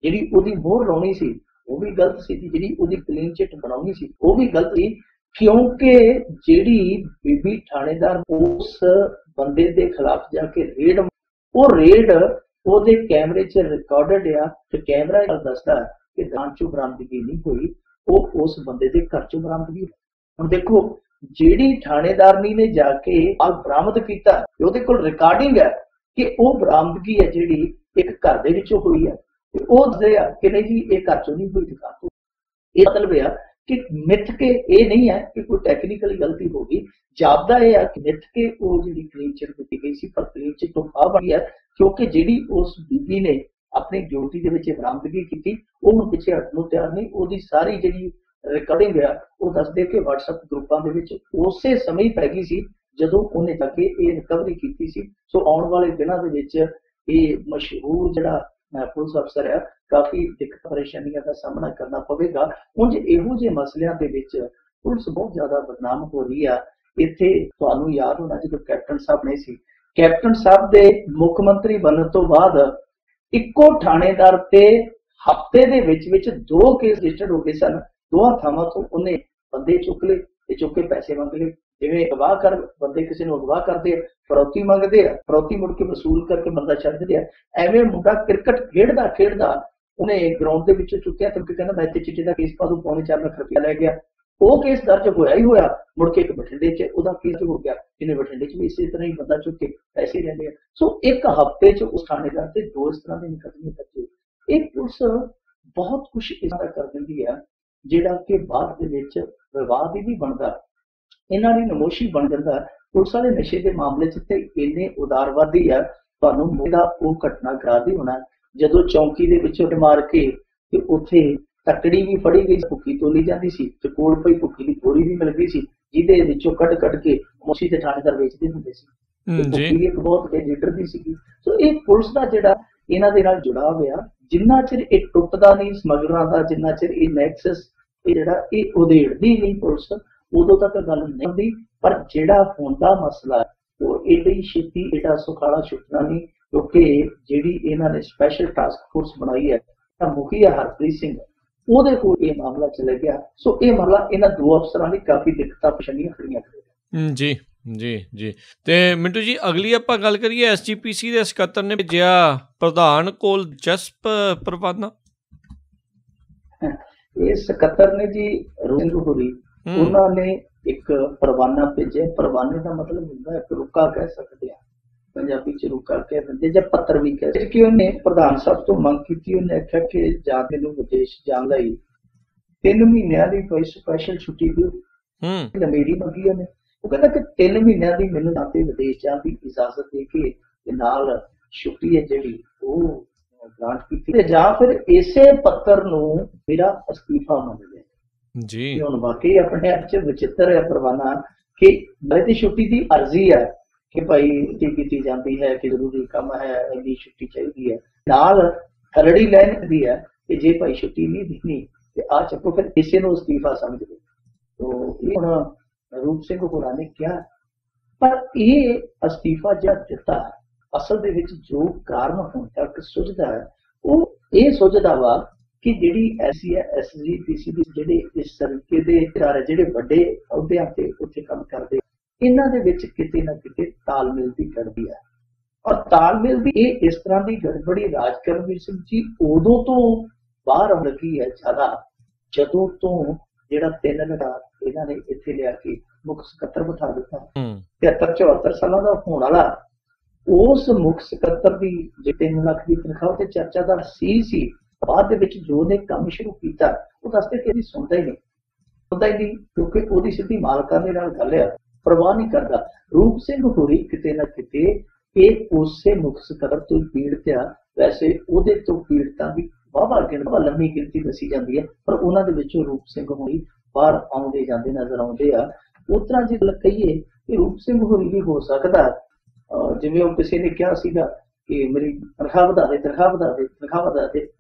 ਜਿਹੜੀ ਉਹਦੀ ਮੋਹਰ ਲਾਉਣੀ ਸੀ ਉਹ ਵੀ ਗਲਤ ਸੀ, ਜਿਹੜੀ ਉਹਦੀ ਕਲੀਨ ਚਿੱਟ ਬਣਾਉਣੀ ਸੀ ਉਹ ਵੀ ਗਲਤ ਸੀ, ਕਿਉਂਕਿ ਜਿਹੜੀ ਬੀਬੀ ਥਾਣੇਦਾਰ ਉਸ ਬੰਦੇ ਦੇ ਖਿਲਾਫ ਜਾ ਕੇ ਰੇਡ, ਉਹ ਰੇਡ ਉਹਦੇ ਕੈਮਰੇ 'ਚ ਰਿਕਾਰਡਡ ਆ ਤੇ ਕੈਮਰਾ ਦੱਸਦਾ ਕਿ ਦੁਕਾਨ 'ਚੋਂ ਬਰਾਮਦਗੀ ਨਹੀਂ ਹੋਈ, ਉਹ ਉਸ ਬੰਦੇ ਦੇ ਘਰ 'ਚੋਂ ਬਰਾਮਦਗੀ। ਹੁਣ ਦੇਖੋ ਜਿਹੜੀ ਥਾਣੇਦਾਰਨੀ ਨੇ ਜਾ ਕੇ ਆਹ ਬਰਾਮਦ ਕੀਤਾ, ਉਹਦੇ ਕੋਲ ਰਿਕਾਰਡਿੰਗ ਹੈ ਕਿ ਉਹ ਬਰਾਮਦਗੀ ਹੈ ਜਿਹੜੀ ਇੱਕ ਘਰ ਦੇ ਵਿੱਚੋਂ ਹੋਈ ਹੈ, ਤੇ ਉਹ ਦੱਸਦੇ ਆ ਕਿ ਨਹੀਂ ਜੀ ਇਹ ਘਰ 'ਚੋਂ ਨਹੀਂ ਹੋਈ, ਦੁਕਾਨ ਤੋਂ। ਇਹ ਮਤਲਬ ਇਹ ਆ ਕਿ ਮਿੱਥ ਕੇ ਇਹ ਨਹੀਂ ਹੈ ਕਿ ਕੋਈ ਟੈਕਨੀਕਲੀ ਗਲਤੀ ਹੋ ਗਈ, ਜਾਪਦਾ ਇਹ ਆ ਕਿ ਮਿੱਥ ਕੇ ਉਹ ਜਿਹੜੀ ਕਲੀਨ ਚਿੱਟ ਦਿੱਤੀ ਗਈ ਸੀ, ਪਰ ਕਲੀਨ ਚਿੱਟ ਤੋਂ ਆ ਬਣੀ ਹੈ ਕਿਉਂਕਿ ਜਿਹੜੀ ਉਸ ਬੀਬੀ ਨੇ ਆਪਣੀ ਡਿਊਟੀ ਦੇ ਵਿੱਚ ਬਰਾਮਦਗੀ ਕੀਤੀ ਉਹ ਹੁਣ ਪਿੱਛੇ ਹਟਣ ਨੂੰ ਤਿਆਰ ਨਹੀਂ। ਉਹਦੀ ਸਾਰੀ ਜਿਹੜੀ ਰਿਕਾਰਡਿੰਗ ਆ ਉਹ ਦੱਸਦੇ ਕਿ WhatsApp ਗਰੁੱਪਾਂ ਦੇ ਵਿੱਚ ਉਸੇ ਸਮੇਂ ਹੀ ਪੈ ਗਈ ਸੀ ਜਦੋਂ ਉਹਨੇ ਜਾ ਕੇ ਇਹ ਰਿਕਵਰੀ ਕੀਤੀ ਸੀ। ਸੋ ਆਉਣ ਵਾਲੇ ਦਿਨਾਂ ਦੇ ਵਿੱਚ ਇਹ ਮਸ਼ਹੂਰ ਜਿਹੜਾ ਪੁਲਿਸ ਅਫਸਰ ਆ ਕਾਫੀ ਦਿੱਕਤ ਪਰੇਸ਼ਾਨੀਆਂ ਦਾ ਸਾਹਮਣਾ ਕਰਨਾ ਪਵੇਗਾ। ਉਂਝ ਇਹੋ ਜਿਹੇ ਮਸਲਿਆਂ ਦੇ ਵਿੱਚ ਪੁਲਿਸ ਬਹੁਤ ਜ਼ਿਆਦਾ ਬਦਨਾਮ ਹੋ ਰਹੀ ਆ। ਇੱਥੇ ਤੁਹਾਨੂੰ ਯਾਦ ਹੋਣਾ ਜਦੋਂ ਕੈਪਟਨ ਸਾਹਿਬ ਨੇ ਸੀ, ਕੈਪਟਨ ਸਾਹਿਬ ਦੇ ਮੁੱਖ ਮੰਤਰੀ ਬਣਨ ਤੋਂ ਬਾਅਦ ਇੱਕੋ ਥਾਣੇਦਾਰ ਤੇ ਹਫ਼ਤੇ ਦੇ ਵਿੱਚ 2 ਕੇਸ ਰਜਿਸਟਰਡ ਹੋ ਗਏ ਸਨ। ਦੋਹਾਂ ਥਾਵਾਂ ਤੋਂ ਉਹਨੇ ਬੰਦੇ ਚੁੱਕ ਲਏ ਤੇ ਚੁੱਕ ਕੇ ਪੈਸੇ ਮੰਗ ਲਏ। ਜਿਵੇਂ ਅਗਵਾਹ ਕਰ ਬੰਦੇ ਕਿਸੇ ਨੂੰ ਅਗਵਾਹ ਕਰਦੇ ਆ, ਫਰੌਤੀ ਮੰਗਦੇ ਆ, ਫਰੌਤੀ ਮੁੜ ਕੇ ਵਸੂਲ ਕਰਕੇ ਬੰਦਾ ਛੱਡ ਦਿੰਦੇ ਆ। ਐਵੇਂ ਮੁੰਡਾ ਕ੍ਰਿਕਟ ਖੇਡਦਾ ਉਹਨੇ ਗਰਾਊਂਡ ਦੇ ਵਿੱਚੋਂ ਚੁੱਕਿਆ ਤੇ ਕਹਿੰਦਾ ਮੈਂ ਤੇ ਚਿੱਟੇ ਦਾ ਕੇਸ ਪਾ ਦੂੰ, $4.5 ਲੱਖ ਰੁਪਇਆ ਲੈ ਗਿਆ। ਉਹ ਕੇਸ ਦਰਜ ਹੋਇਆ ਹੀ ਹੋਇਆ। ਮੁੜ ਕੇ ਇੱਕ ਬਠਿੰਡੇ 'ਚ ਉਹਦਾ ਕੇਸ ਹੋ ਗਿਆ, ਜਿਹਨੇ ਬਠਿੰਡੇ 'ਚ ਵੀ ਇਸੇ ਤਰ੍ਹਾਂ ਹੀ ਬੰਦਾ ਚੁੱਕ ਕੇ ਪੈਸੇ ਲੈ ਲਏ। ਸੋ ਇੱਕ ਹਫ਼ਤੇ 'ਚ ਉਸ ਥਾਣੇਦਾਰ ਤੇ 2 ਇਸ ਤਰ੍ਹਾਂ ਦੇ ਮੁਕੱਦਮੇ ਦਰਜ ਹੋਏ। ਇਹ ਪੁਲਿਸ ਬਹੁਤ ਕੁਛ ਇਸ ਤਰ੍ਹਾਂ ਕਰ ਦਿੰਦੀ ਆ ਜਿਹੜਾ ਕਿ ਬਾਅਦ ਦੇ ਵਿੱਚ ਵਿਵਾਦ ਹੀ ਨਹੀਂ ਬਣਦਾ, ਇਹਨਾਂ ਦੀ ਨਮੋਸ਼ੀ ਬਣ ਜਾਂਦਾ। ਪੁਲਿਸ ਵਾਲੇ ਨਸ਼ੇ ਦੇ ਮਾਮਲੇ 'ਚ ਤੇ ਇੰਨੇ ਉਦਾਰਵਾਦੀ ਆ, ਤੁਹਾਨੂੰ ਮੇਰਾ ਉਹ ਘਟਨਾ ਕਰਾਦੀ ਹੋਣਾ ਜਦੋਂ ਚੌਂਕੀ ਦੇ ਵਿੱਚੋਂ ਮਾਰ ਕੇ ਤੇ ਉੱਥੇ ਤਕੜੀ ਵੀ ਫੜੀ ਗਈ, ਭੁੱਕੀ ਤੋਲੀ ਜਾਂਦੀ ਸੀ ਤੇ ਕੋਲ ਪਈ ਭੁੱਕੀ ਦੀ ਬੋਰੀ ਵੀ ਮਿਲ ਗਈ ਸੀ, ਜਿਹਦੇ ਵਿੱਚੋਂ ਕੱਢ ਕੇ ਮੋਸ਼ੀ ਤੇ ਥਾਣੇਦਾਰ ਵੇਚਦੇ ਹੁੰਦੇ ਸੀ। ਭੁੱਕੀ ਇੱਕ ਬਹੁਤ ਵੱਡੇ ਲੀਡਰ ਦੀ ਸੀਗੀ। ਸੋ ਇਹ ਪੁਲਿਸ ਦਾ ਜਿਹੜਾ ਇਹਨਾਂ ਦੇ ਨਾਲ ਜੁੜਾਅ ਹੋਇਆ, ਜਿੰਨਾ ਚਿਰ ਇਹ ਟੁੱਟਦਾ ਨਹੀਂ ਸਮਗਲਰਾਂ ਦਾ, ਜਿੰਨਾ ਚਿਰ ਇਹ ਨੈਕਸਸ ਇਹ ਉਧੇੜਦੀ ਨਹੀਂ ਪੁਲਿਸ, ਉਦੋਂ ਤੱਕ ਗੱਲ ਨਹੀਂ ਹੁੰਦੀ। ਪਰ ਜਿਹੜਾ ਹੁਣ ਦਾ ਮਸਲਾ ਉਹ ਏਡੀ ਛੇਤੀ ਏਡਾ ਸੁਖਾਲਾ ਛੁੱਟਣਾ ਨਹੀਂ, ਕਿਉਂਕਿ ਜਿਹੜੀ ਇਹਨਾਂ ਨੇ ਸਪੈਸ਼ਲ ਟਾਸਕ ਫੋਰਸ ਬਣਾਈ ਹੈ ਤਾਂ ਮੁਖੀਆ ਹਰਪ੍ਰੀਤ ਸਿੰਘ ਉਹਦੇ ਕੋਲ ਇਹ ਮਾਮਲਾ ਚਲਾ ਗਿਆ। ਸੋ ਇਹ ਮਾਮਲਾ ਇਹਨਾਂ 2 ਅਫਸਰਾਂ ਲਈ ਕਾਫੀ ਦਿੱਕਤਾਂ ਪਰੇਸ਼ਾਨੀਆਂ ਖੜੀਆਂ ਕਰੇਗਾ। ਜੀ ਤੇ ਮਿੰਟੂ ਜੀ, ਅਗਲੀ ਆਪਾਂ ਗੱਲ ਕਰੀਏ SGPC ਦੇ ਸਕੱਤਰ ਨੇ ਭੇਜਿਆ ਪ੍ਰਧਾਨ ਕੋਲ ਦਿਲਚਸਪ ਪ੍ਰਵਾਨਾ। ਇਹ ਸਕੱਤਰ ਨੇ ਜੀ ਸਿੰਘ ਹੋਰੀ, ਉਹਨਾਂ ਨੇ ਇੱਕ ਪ੍ਰਵਾਨਾ ਭੇਜਿਆ। ਪ੍ਰਵਾਨੇ ਦਾ ਮਤਲਬ ਹੁੰਦਾ ਇੱਕ ਰੁਕਾ ਕਹਿ ਸਕਦੇ ਆ, ਪੰਜਾਬੀ 'ਚ ਰੁਕਾ ਕਹਿ ਦਿੰਦੇ ਜਾਂ ਪੱਤਰ ਵੀ ਕਹਿ ਸਕਦੇ। ਕਿ ਉਹਨੇ ਪ੍ਰਧਾਨ ਸਾਹਿਬ ਤੋਂ ਮੰਗ ਕੀਤੀ, ਉਹਨੇ ਆਖਿਆ ਕਿ ਜਾਂ ਤੈਨੂੰ ਵਿਦੇਸ਼ ਜਾਣ ਲਈ 3 ਮਹੀਨਿਆਂ ਦੀ ਕੋਈ ਸਪੈਸ਼ਲ ਛੁੱਟੀ ਦਿਓ। ਮੇਰੀ ਮੰਗੀ ਉਹਨੇ, ਉਹ ਕਹਿੰਦਾ ਕਿ 3 ਮਹੀਨਿਆਂ ਦੀ ਮੈਨੂੰ ਜਾਂ ਤੇ ਵਿਦੇਸ਼ ਜਾਣ ਦੀ ਇਜਾਜ਼ਤ ਦੇ ਕੇ ਤੇ ਨਾਲ ਛੁੱਟੀ ਹੈ ਜਿਹੜੀ ਉਹ ਗ੍ਰਾਂਟ ਕੀਤੀ, ਤੇ ਜਾਂ ਫਿਰ ਇਸੇ ਪੱਤਰ ਨੂੰ ਮੇਰਾ ਅਸਤੀਫਾ ਮੰਗ ਲਿਆ ਜੀ। ਹੁਣ ਵਾਕਈ ਆਪਣੇ ਆਪ 'ਚ ਵਿਚਿੱਤਰ ਹੈ ਪ੍ਰਵਾਨਾ ਕਿ ਮੇਰੇ ਦੀ ਛੁੱਟੀ ਦੀ ਅਰਜ਼ੀ ਹੈ ਕਿ ਭਾਈ ਕੀਤੀ ਜਾਂਦੀ ਹੈ ਕਿ ਜ਼ਰੂਰੀ ਕੰਮ ਹੈ, ਇੰਨੀ ਛੁੱਟੀ ਚਾਹੀਦੀ ਹੈ, ਨਾਲ ਖਰੜੀ ਲੈਣ ਦੀ ਹੈ ਕਿ ਜੇ ਭਾਈ ਛੁੱਟੀ ਨਹੀਂ ਦੇਣੀ ਤੇ ਆ ਚੱਕੋ, ਫਿਰ ਇਸੇ ਨੂੰ ਅਸਤੀਫਾ ਸਮਝ ਲਓ। ਤੋ ਇਹ ਹੁਣ ਰੂਪ ਸਿੰਘ ਹੋਰਾਂ ਨੇ ਕਿਹਾ, ਪਰ ਇਹ ਅਸਤੀਫਾ ਜਿਹੜਾ ਦਿੱਤਾ ਅਸਲ ਦੇ ਵਿੱਚ ਜੋ ਕਾਰਨ ਹੁਣ ਤੱਕ ਸੁਝਦਾ ਹੈ ਉਹ ਇਹ ਸੁਝਦਾ ਵਾ ਕਿ ਜਿਹੜੀ SGPC ਦੇ ਜਿਹੜੇ ਇਸ ਤਰੀਕੇ ਦੇ ਜਿਹੜੇ ਵੱਡੇ ਅਹੁਦਿਆਂ ਤੇ ਉੱਥੇ ਕੰਮ ਕਰਦੇ, ਇਹਨਾਂ ਦੇ ਵਿੱਚ ਕਿਤੇ ਨਾ ਕਿਤੇ ਤਾਲਮੇਲ ਦੀ ਗੜਬੜੀ ਹੈ। ਔਰ ਤਾਲਮੇਲ ਦੀ ਇਹ ਇਸ ਤਰ੍ਹਾਂ ਦੀ ਗੜਬੜੀ ਰਾਜਕਰਮਵੀਰ ਸਿੰਘ ਜੀ ਉਦੋਂ ਤੋਂ ਬਾਹਰ ਆਉਣ ਲੱਗੀ ਹੈ ਜ਼ਿਆਦਾ, ਜਦੋਂ ਤੋਂ ਜਿਹੜਾ 3 ਲੜਾ ਇਹਨਾਂ ਨੇ ਇੱਥੇ ਲਿਆ ਕੇ ਮੁੱਖ ਸਕੱਤਰ ਬਿਠਾ ਦਿੱਤਾ। 73-74 ਸਾਲਾਂ ਦਾ ਹੋਣ ਵਾਲਾ ਉਸ ਮੁੱਖ ਸਕੱਤਰ ਦੀ ਜੇ 3 ਲੱਖ ਦੀ ਤਨਖਾਹ ਤੇ ਚਰਚਾ ਦਾ ਸੀ। ਬਾਅਦ ਦੇ ਵਿੱਚ ਜੋ ਨੇ ਕੰਮ ਸ਼ੁਰੂ ਕੀਤਾ ਉਹ ਦੱਸਦੇ ਕਿ ਇਹਦੀ ਸੁਣਦਾ ਹੀ ਨਹੀਂ, ਕਿਉਂਕਿ ਉਹਦੀ ਸਿੱਧੀ ਮਾਲਕਾਂ ਦੇ ਨਾਲ ਗੱਲ ਆ, ਪਰਵਾਹ ਨਹੀਂ ਕਰਦਾ। ਰੂਪ ਸਿੰਘ ਹੋਰੀ ਕਿਤੇ ਨਾ ਕਿਤੇ ਇਹ ਉਸੇ ਮੁੱਖ ਸਕੱਤਰ ਤੋਂ ਪੀੜਤ ਆ। ਵੈਸੇ ਉਹਦੇ ਤੋਂ ਪੀੜਤਾਂ ਦੀ ਵਾਹਵਾ ਲੰਮੀ ਗਿਣਤੀ ਦੱਸੀ ਜਾਂਦੀ ਹੈ, ਪਰ ਉਹਨਾਂ ਦੇ ਵਿੱਚੋਂ ਰੂਪ ਸਿੰਘ ਹੋਰੀ ਬਾਹਰ ਆਉਂਦੇ ਜਾਂਦੇ ਨਜ਼ਰ ਆਉਂਦੇ ਆ। ਉਸ ਤਰ੍ਹਾਂ ਜੇ ਗੱਲ ਕਹੀਏ ਕਿ ਰੂਪ ਸਿੰਘ ਹੋਰੀ ਵੀ ਹੋ ਸਕਦਾ ਜਿਵੇਂ ਉਹ ਕਿਸੇ ਨੇ ਕਿਹਾ ਸੀਗਾ ਕਿ ਮੇਰੀ ਤਨਖਾਹ ਵਧਾ ਦੇ,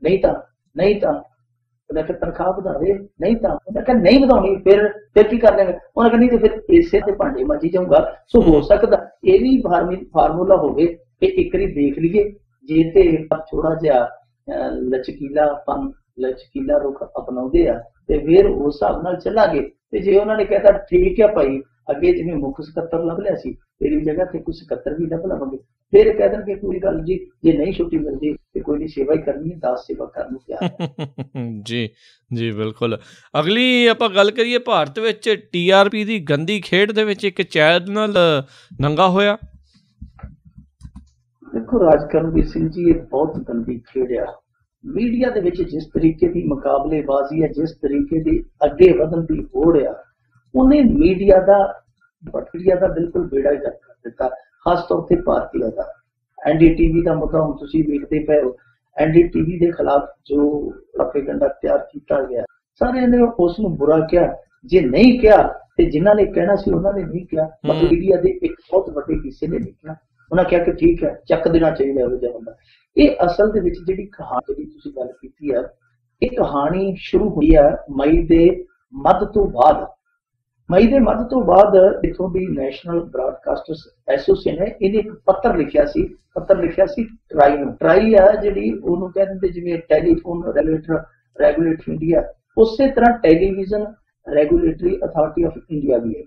ਨਹੀਂ ਤਾਂ ਉਹਨੇ ਫਿਰ ਤਨਖਾਹ ਵਧਾ ਦੇ, ਨਹੀਂ ਤਾਂ ਉਹਨੇ ਕਿਹਾ ਨਹੀਂ ਵਧਾਉਣੀ, ਫਿਰ ਕੀ ਕਰ ਲੈਂਗੇ, ਉਹਨੇ ਕਿਹਾ ਨਹੀਂ ਤੇ ਫਿਰ ਇਸੇ ਤੇ ਭਾਂਡੇ ਮਾਂਜੀ ਜਾਊਗਾ। ਸੋ ਹੋ ਸਕਦਾ ਇਹ ਵੀ ਫਾਰਮੂਲਾ ਹੋਵੇ ਕਿ ਇੱਕ ਵਾਰੀ ਦੇਖ ਲਈਏ, ਜੇ ਤੇ ਥੋੜਾ ਜਿਹਾ ਲਚਕੀਲਾ ਰੁਖ ਅਪਣਾਉਂਦੇ ਆ ਤੇ ਫਿਰ ਉਸ ਹਿਸਾਬ ਨਾਲ ਚੱਲਾਂਗੇ। ਤੇ ਜੇ ਉਹਨਾਂ ਨੇ ਕਹਿਤਾ ਠੀਕ ਹੈ ਭਾਈ ਅੱਗੇ ਜਿਵੇਂ ਮੁੱਖ ਸਕੱਤਰ ਲੱਭ ਲਿਆ ਸੀ ਤੇਰੀ ਜਗ੍ਹਾ ਤੇ ਕੋਈ ਸਕੱਤਰ ਵੀ ਲੱਭ ਲਵਾਂਗੇ, ਫਿਰ ਕਹਿ ਦੇਣਗੇ ਕੋਈ ਗੱਲ ਜੀ, ਜੇ ਨਹੀਂ ਛੁੱਟੀ ਮਿਲਦੀ ਤੇ ਕੋਈ ਨਹੀਂ, ਸੇਵਾ ਹੀ ਕਰਨੀ ਹੈ, 10 ਸੇਵਾ ਕਰਨ ਨੂੰ ਤਿਆਰ। ਜੀ ਬਿਲਕੁਲ। ਅਗਲੀ ਆਪਾਂ ਗੱਲ ਕਰੀਏ ਭਾਰਤ ਵਿੱਚ TRP ਦੀ ਗੰਦੀ ਖੇਡ ਦੇ ਵਿੱਚ ਇੱਕ ਚੈਨਲ ਨੰਗਾ ਹੋਇਆ। ਦੇਖੋ ਰਾਜਕਰਮਵੀਰ ਸਿੰਘ ਜੀ, ਇਹ ਬਹੁਤ ਗੰਦੀ ਖੇਡ ਆ। ਮੀਡੀਆ ਦੇ ਵਿੱਚ ਜਿਸ ਤਰੀਕੇ ਦੀ ਮੁਕਾਬਲੇਬਾਜ਼ੀ ਹੈ, ਜਿਸ ਤਰੀਕੇ ਦੀ ਅੱਗੇ ਵਧਣ ਦੀ ਹੋੜ ਆ, ਉਹਨੇ ਮੀਡੀਆ ਦਾ ਬਿਲਕੁਲ ਬੇੜਾ ਹੀ ਕਰ ਦਿੱਤਾ, ਖਾਸ ਤੌਰ ਤੇ ਭਾਰਤੀਆਂ ਦਾ। NDTV ਦਾ ਮੁੱਦਾ ਹੁਣ ਤੁਸੀਂ ਵੇਖਦੇ ਪਏ ਹੋ। NDTV ਦੇ ਖਿਲਾਫ ਜੋ ਪ੍ਰੋਪੇਗੈਂਡਾ ਤਿਆਰ ਕੀਤਾ ਗਿਆ, ਸਾਰਿਆਂ ਨੇ ਉਸ ਨੂੰ ਬੁਰਾ ਕਿਹਾ। ਜੇ ਨਹੀਂ ਕਿਹਾ ਤੇ ਜਿਨ੍ਹਾਂ ਨੇ ਕਹਿਣਾ ਸੀ ਉਹਨਾਂ ਨੇ ਨਹੀਂ ਕਿਹਾ, ਮਤਲਬ ਮੀਡੀਆ ਦੇ ਇੱਕ ਬਹੁਤ ਵੱਡੇ ਹਿੱਸੇ ਨੇ ਨਹੀਂ ਕਿਹਾ। ਉਹਨਾਂ ਕਿਹਾ ਕਿ ਠੀਕ ਹੈ, ਚੱਕ ਦੇਣਾ ਚਾਹੀਦਾ ਇਹੋ ਜਿਹਾ ਬੰਦਾ। ਇਹ ਅਸਲ ਦੇ ਵਿੱਚ ਜਿਹੜੀ ਕਹਾਣੀ ਜਿਹੜੀ ਤੁਸੀਂ ਗੱਲ ਕੀਤੀ ਆ, ਇਹ ਕਹਾਣੀ ਸ਼ੁਰੂ ਹੋਈ ਆ ਮਈ ਦੇ ਮੱਧ ਤੋਂ ਬਾਅਦ। ਮਈ ਦੇ ਮੱਧ ਤੋਂ ਬਾਅਦ ਇੱਥੋਂ ਦੀ ਨੈਸ਼ਨਲ ਬ੍ਰਾਡਕਾਸਟਰਸ ਐਸੋਸੀਏਸ਼ਨ ਹੈ, ਇਹਨੇ ਇੱਕ ਪੱਤਰ ਲਿਖਿਆ ਸੀ ਟਰਾਈ ਨੂੰ। ਟਰਾਈ ਆ ਜਿਹੜੀ, ਉਹਨੂੰ ਕਹਿ ਦਿੰਦੇ ਜਿਵੇਂ ਟੈਲੀਫੋਨ ਰੈਗੂਲੇਟਰ ਇੰਡੀਆ, ਉਸੇ ਤਰ੍ਹਾਂ television regulatory authority of India ਵੀ ਹੈ।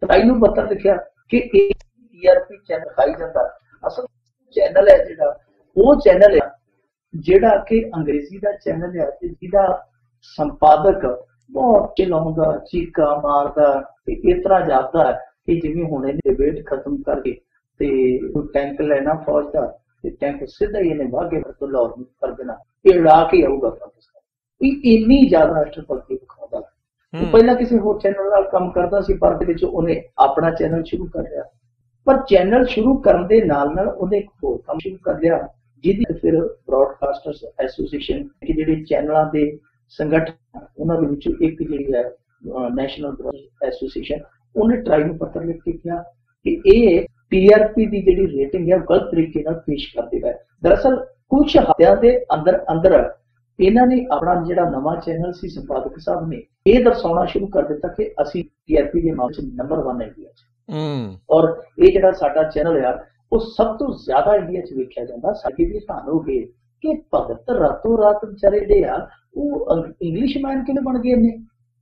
ਟਰਾਈ ਨੂੰ ਪੱਤਰ ਲਿਖਿਆ ਕਿ ਇਹ TRP ਚੈਨਲ ਖਾਈ ਜਾਂਦਾ। ਅਸਲ ਚੈਨਲ ਹੈ ਜਿਹੜਾ, ਉਹ ਚੈਨਲ ਹੈ ਜਿਹੜਾ ਕਿ ਅੰਗਰੇਜ਼ੀ ਦਾ ਚੈਨਲ ਹੈ ਤੇ ਜਿਹਦਾ ਸੰਪਾਦਕ ਬਹੁਤ ਚਲਾਉਂਦਾ, ਚੀਕਾ ਮਾਰਦਾ ਤੇ ਇਸ ਤਰ੍ਹਾਂ ਜਾਂਦਾ ਕਿ ਜਿਵੇਂ ਹੁਣ ਇਹਨੇ ਡਿਬੇਟ ਖਤਮ ਕਰਕੇ ਤੇ ਟੈਂਕ ਲੈਣਾ ਫੌਜ ਦਾ ਤੇ ਟੈਂਕ ਸਿੱਧਾ ਹੀ ਇਹਨੇ ਵਾਘੇ ਤੋਂ ਲਾਹੌਰ ਨੂੰ ਕਰ ਦੇਣਾ, ਇਹ ਉਡਾ ਕੇ ਆਊਗਾ ਪਾਕਿਸਤਾਨ। ਇਹ ਇੰਨੀ ਜ਼ਿਆਦਾ ਰਾਸ਼ਟਰਪਤੀ ਵਿਖਾਉਂਦਾ। ਪਹਿਲਾਂ ਕਿਸੇ ਹੋਰ ਚੈਨਲ ਨਾਲ ਕੰਮ ਕਰਦਾ ਸੀ, ਪਰ ਵਿੱਚ ਉਹਨੇ ਆਪਣਾ ਚੈਨਲ ਸ਼ੁਰੂ ਕਰ ਲਿਆ। ਪਰ ਚੈਨਲ ਸ਼ੁਰੂ ਕਰਨ ਦੇ ਨਾਲ ਨਾਲ ਉਹਨੇ ਇੱਕ ਹੋਰ ਕੰਮ ਸ਼ੁਰੂ ਕਰ ਲਿਆ, ਜਿਹਦੀ ਫਿਰ ਬ੍ਰਾਡਕਾਸਟਰਸ ਐਸੋਸੀਏਸ਼ਨ, ਕਿ ਜਿਹੜੇ ਚੈਨਲਾਂ ਦੇ ਸੰਗਠਨ ਉਹਨਾਂ ਦੇ ਵਿੱਚੋਂ ਇੱਕ ਜਿਹੜੀ ਹੈ ਨੈਸ਼ਨਲ ਬ੍ਰਾਡਕਾਸਟਰਸ ਐਸੋਸੀਏਸ਼ਨ, ਉਹਨੇ ਟਰਾਈ ਨੂੰ ਪੱਤਰ ਲਿਖ ਕੇ ਕਿਹਾ ਕਿ ਇਹ TRP ਦੀ ਜਿਹੜੀ ਰੇਟਿੰਗ ਹੈ ਗਲਤ ਤਰੀਕੇ ਨਾਲ ਪੇਸ਼ ਕਰਦੇ ਹੈ। ਦਰਅਸਲ ਕੁਝ ਹਫ਼ਤਿਆਂ ਦੇ ਅੰਦਰ ਅੰਦਰ ਇਹਨਾਂ ਨੇ ਆਪਣਾ ਜਿਹੜਾ ਨਵਾਂ ਚੈਨਲ ਸੀ, ਸੰਪਾਦਕ ਸਾਹਿਬ ਨੇ ਇਹ ਦਰਸਾਉਣਾ ਸ਼ੁਰੂ ਕਰ ਦਿੱਤਾ ਕਿ ਅਸੀਂ TRP ਦੇ ਮਾਮਲੇ 'ਚ ਨੰਬਰ 1 ਇੰਡੀਆ 'ਚ, ਔਰ ਇਹ ਜਿਹੜਾ ਸਾਡਾ ਚੈਨਲ ਆ ਉਹ ਸਭ ਤੋਂ ਜ਼ਿਆਦਾ ਇੰਡੀਆ 'ਚ ਵੇਖਿਆ ਜਾਂਦਾ। ਸਾਡੀ ਵੀ ਧੰਨ ਹੋ ਗਏ ਕਿ ਭਗਤ ਰਾਤੋਂ ਰਾਤ ਵਿਚਾਰੇ ਜਿਹੜੇ ਆ ਉਹ ਇੰਗਲਿਸ਼ਮੈਨ ਕਿਵੇਂ ਬਣ ਗਏ ਨੇ,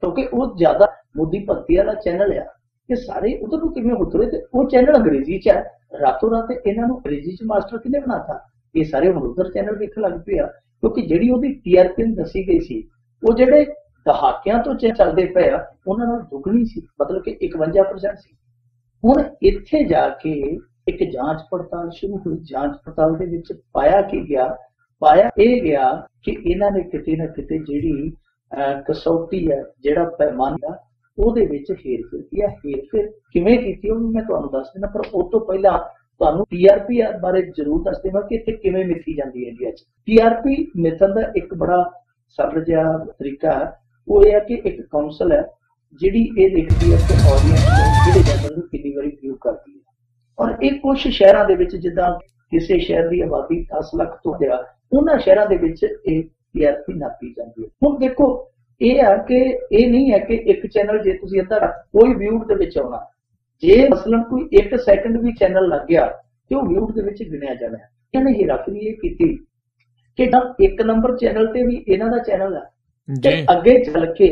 ਕਿਉਂਕਿ ਉਹ ਜ਼ਿਆਦਾ ਮੋਦੀ ਭਗਤੀ ਵਾਲਾ ਚੈਨਲ ਆ। ਇਹ ਸਾਰੇ ਉਧਰ ਨੂੰ ਕਿਵੇਂ ਉਤਰੇ ਤੇ ਉਹ ਚੈਨਲ ਅੰਗਰੇਜ਼ੀ 'ਚ ਹੈ। ਰਾਤੋਂ ਰਾਤ ਇਹਨਾਂ ਨੂੰ ਅੰਗਰੇਜ਼ੀ 'ਚ ਮਾਸਟਰ ਕਿਹਨੇ ਬਣਾਤਾ? ਇਹ ਸਾਰੇ ਹੁਣ ਉਧਰ ਚੈਨਲ ਵੇਖਣ ਲੱਗ ਪਏ ਆ, ਕਿਉਂਕਿ ਜਿਹੜੀ ਉਹਦੀ TRP ਦੱਸੀ ਗਈ ਸੀ ਉਹ ਜਿਹੜੇ ਦਹਾਕਿਆਂ ਤੋਂ ਚੱਲਦੇ ਪਏ ਆ ਉਹਨਾਂ ਨਾਲ ਦੁੱਗਣੀ ਸੀ, ਮਤਲਬ ਕਿ 51% ਸੀ। ਹੁਣ ਇੱਥੇ ਜਾ ਕੇ ਇੱਕ ਜਾਂਚ ਪੜਤਾਲ ਸ਼ੁਰੂ ਹੋਈ। ਜਾਂਚ ਪੜਤਾਲ ਦੇ ਵਿੱਚ ਪਾਇਆ ਇਹ ਗਿਆ ਕਿ ਇਹਨਾਂ ਨੇ ਕਿਤੇ ਨਾ ਕਿਤੇ ਜਿਹੜੀ ਕਸੌਟੀ ਹੈ, ਜਿਹੜਾ ਪੈਮਾਨਾ, ਉਹਦੇ ਵਿੱਚ ਹੇਰਫੇਰ ਕੀਤਾ। ਹੇਰਫੇਰ ਕਿਵੇਂ ਕੀਤੀ ਉਹ ਵੀ ਮੈਂ ਤੁਹਾਨੂੰ ਦੱਸ ਦਿੰਦਾ, ਪਰ ਉਹ ਤੋਂ ਪਹਿਲਾਂ ਤੁਹਾਨੂੰ TRP ਬਾਰੇ ਜ਼ਰੂਰ ਦੱਸ ਦੇਵਾਂ ਕਿ ਇੱਥੇ ਕਿਵੇਂ ਮਿਥੀ ਜਾਂਦੀ ਹੈ ਇੰਡੀਆ 'ਚ। TRP ਮਿਥਣ ਦਾ ਇੱਕ ਬੜਾ ਸਰਲ ਜਿਹਾ ਤਰੀਕਾ ਹੈ, ਉਹ ਇਹ ਹੈ ਕਿ ਇੱਕ ਕਾਉਂਸਲ ਹੈ ਜਿਹੜੀ ਇਹ ਦੇਖਦੀ ਹੈ ਕਿ ਆਡੀਅנס ਜਿਹੜੇ ਚੈਨਲ ਨੂੰ ਕਿੰਨੀ ਵਾਰੀ ਵਿਊ ਕਰਦੀ ਹੈ, ਔਰ ਇਹ ਕੁਝ ਸ਼ਹਿਰਾਂ ਦੇ ਵਿੱਚ, ਜਿੱਦਾਂ ਕਿਸੇ ਸ਼ਹਿਰ ਦੀ ਆਬਾਦੀ 10 ਲੱਖ ਤੋਂ ਜ਼ਿਆਦਾ, ਉਹਨਾਂ ਸ਼ਹਿਰਾਂ ਦੇ ਵਿੱਚ ਇਹ TRP ਨਾਪੀ ਜਾਂਦੀ ਹੈ। ਹੁਣ ਦੇਖੋ ਇਹ ਆ ਕਿ ਇਹ ਨਹੀਂ ਹੈ ਕਿ ਇੱਕ ਚੈਨਲ ਜੇ ਤੁਸੀਂ ਅੱਧਾ ਕੋਈ ਵਿਊ ਦੇ ਵਿੱਚ ਆਉਣਾ, ਜੇ ਮਸਲਨ ਕੋਈ 1 ਸੈਕਿੰਡ ਵੀ ਚੈਨਲ ਲੱਗ ਗਿਆ ਤੇ ਉਹ ਵਿਊ ਦੇ ਵਿੱਚ ਗਿਣਿਆ ਜਾਣਾ। ਇਹਨੇ ਹੇਰਾਫੇਰੀ ਇਹ ਕੀਤੀ ਕਿ ਜਦ 1 ਨੰਬਰ ਚੈਨਲ ਤੇ ਵੀ ਇਹਨਾਂ ਦਾ ਚੈਨਲ ਹੈ ਤੇ ਅੱਗੇ ਚੱਲ ਕੇ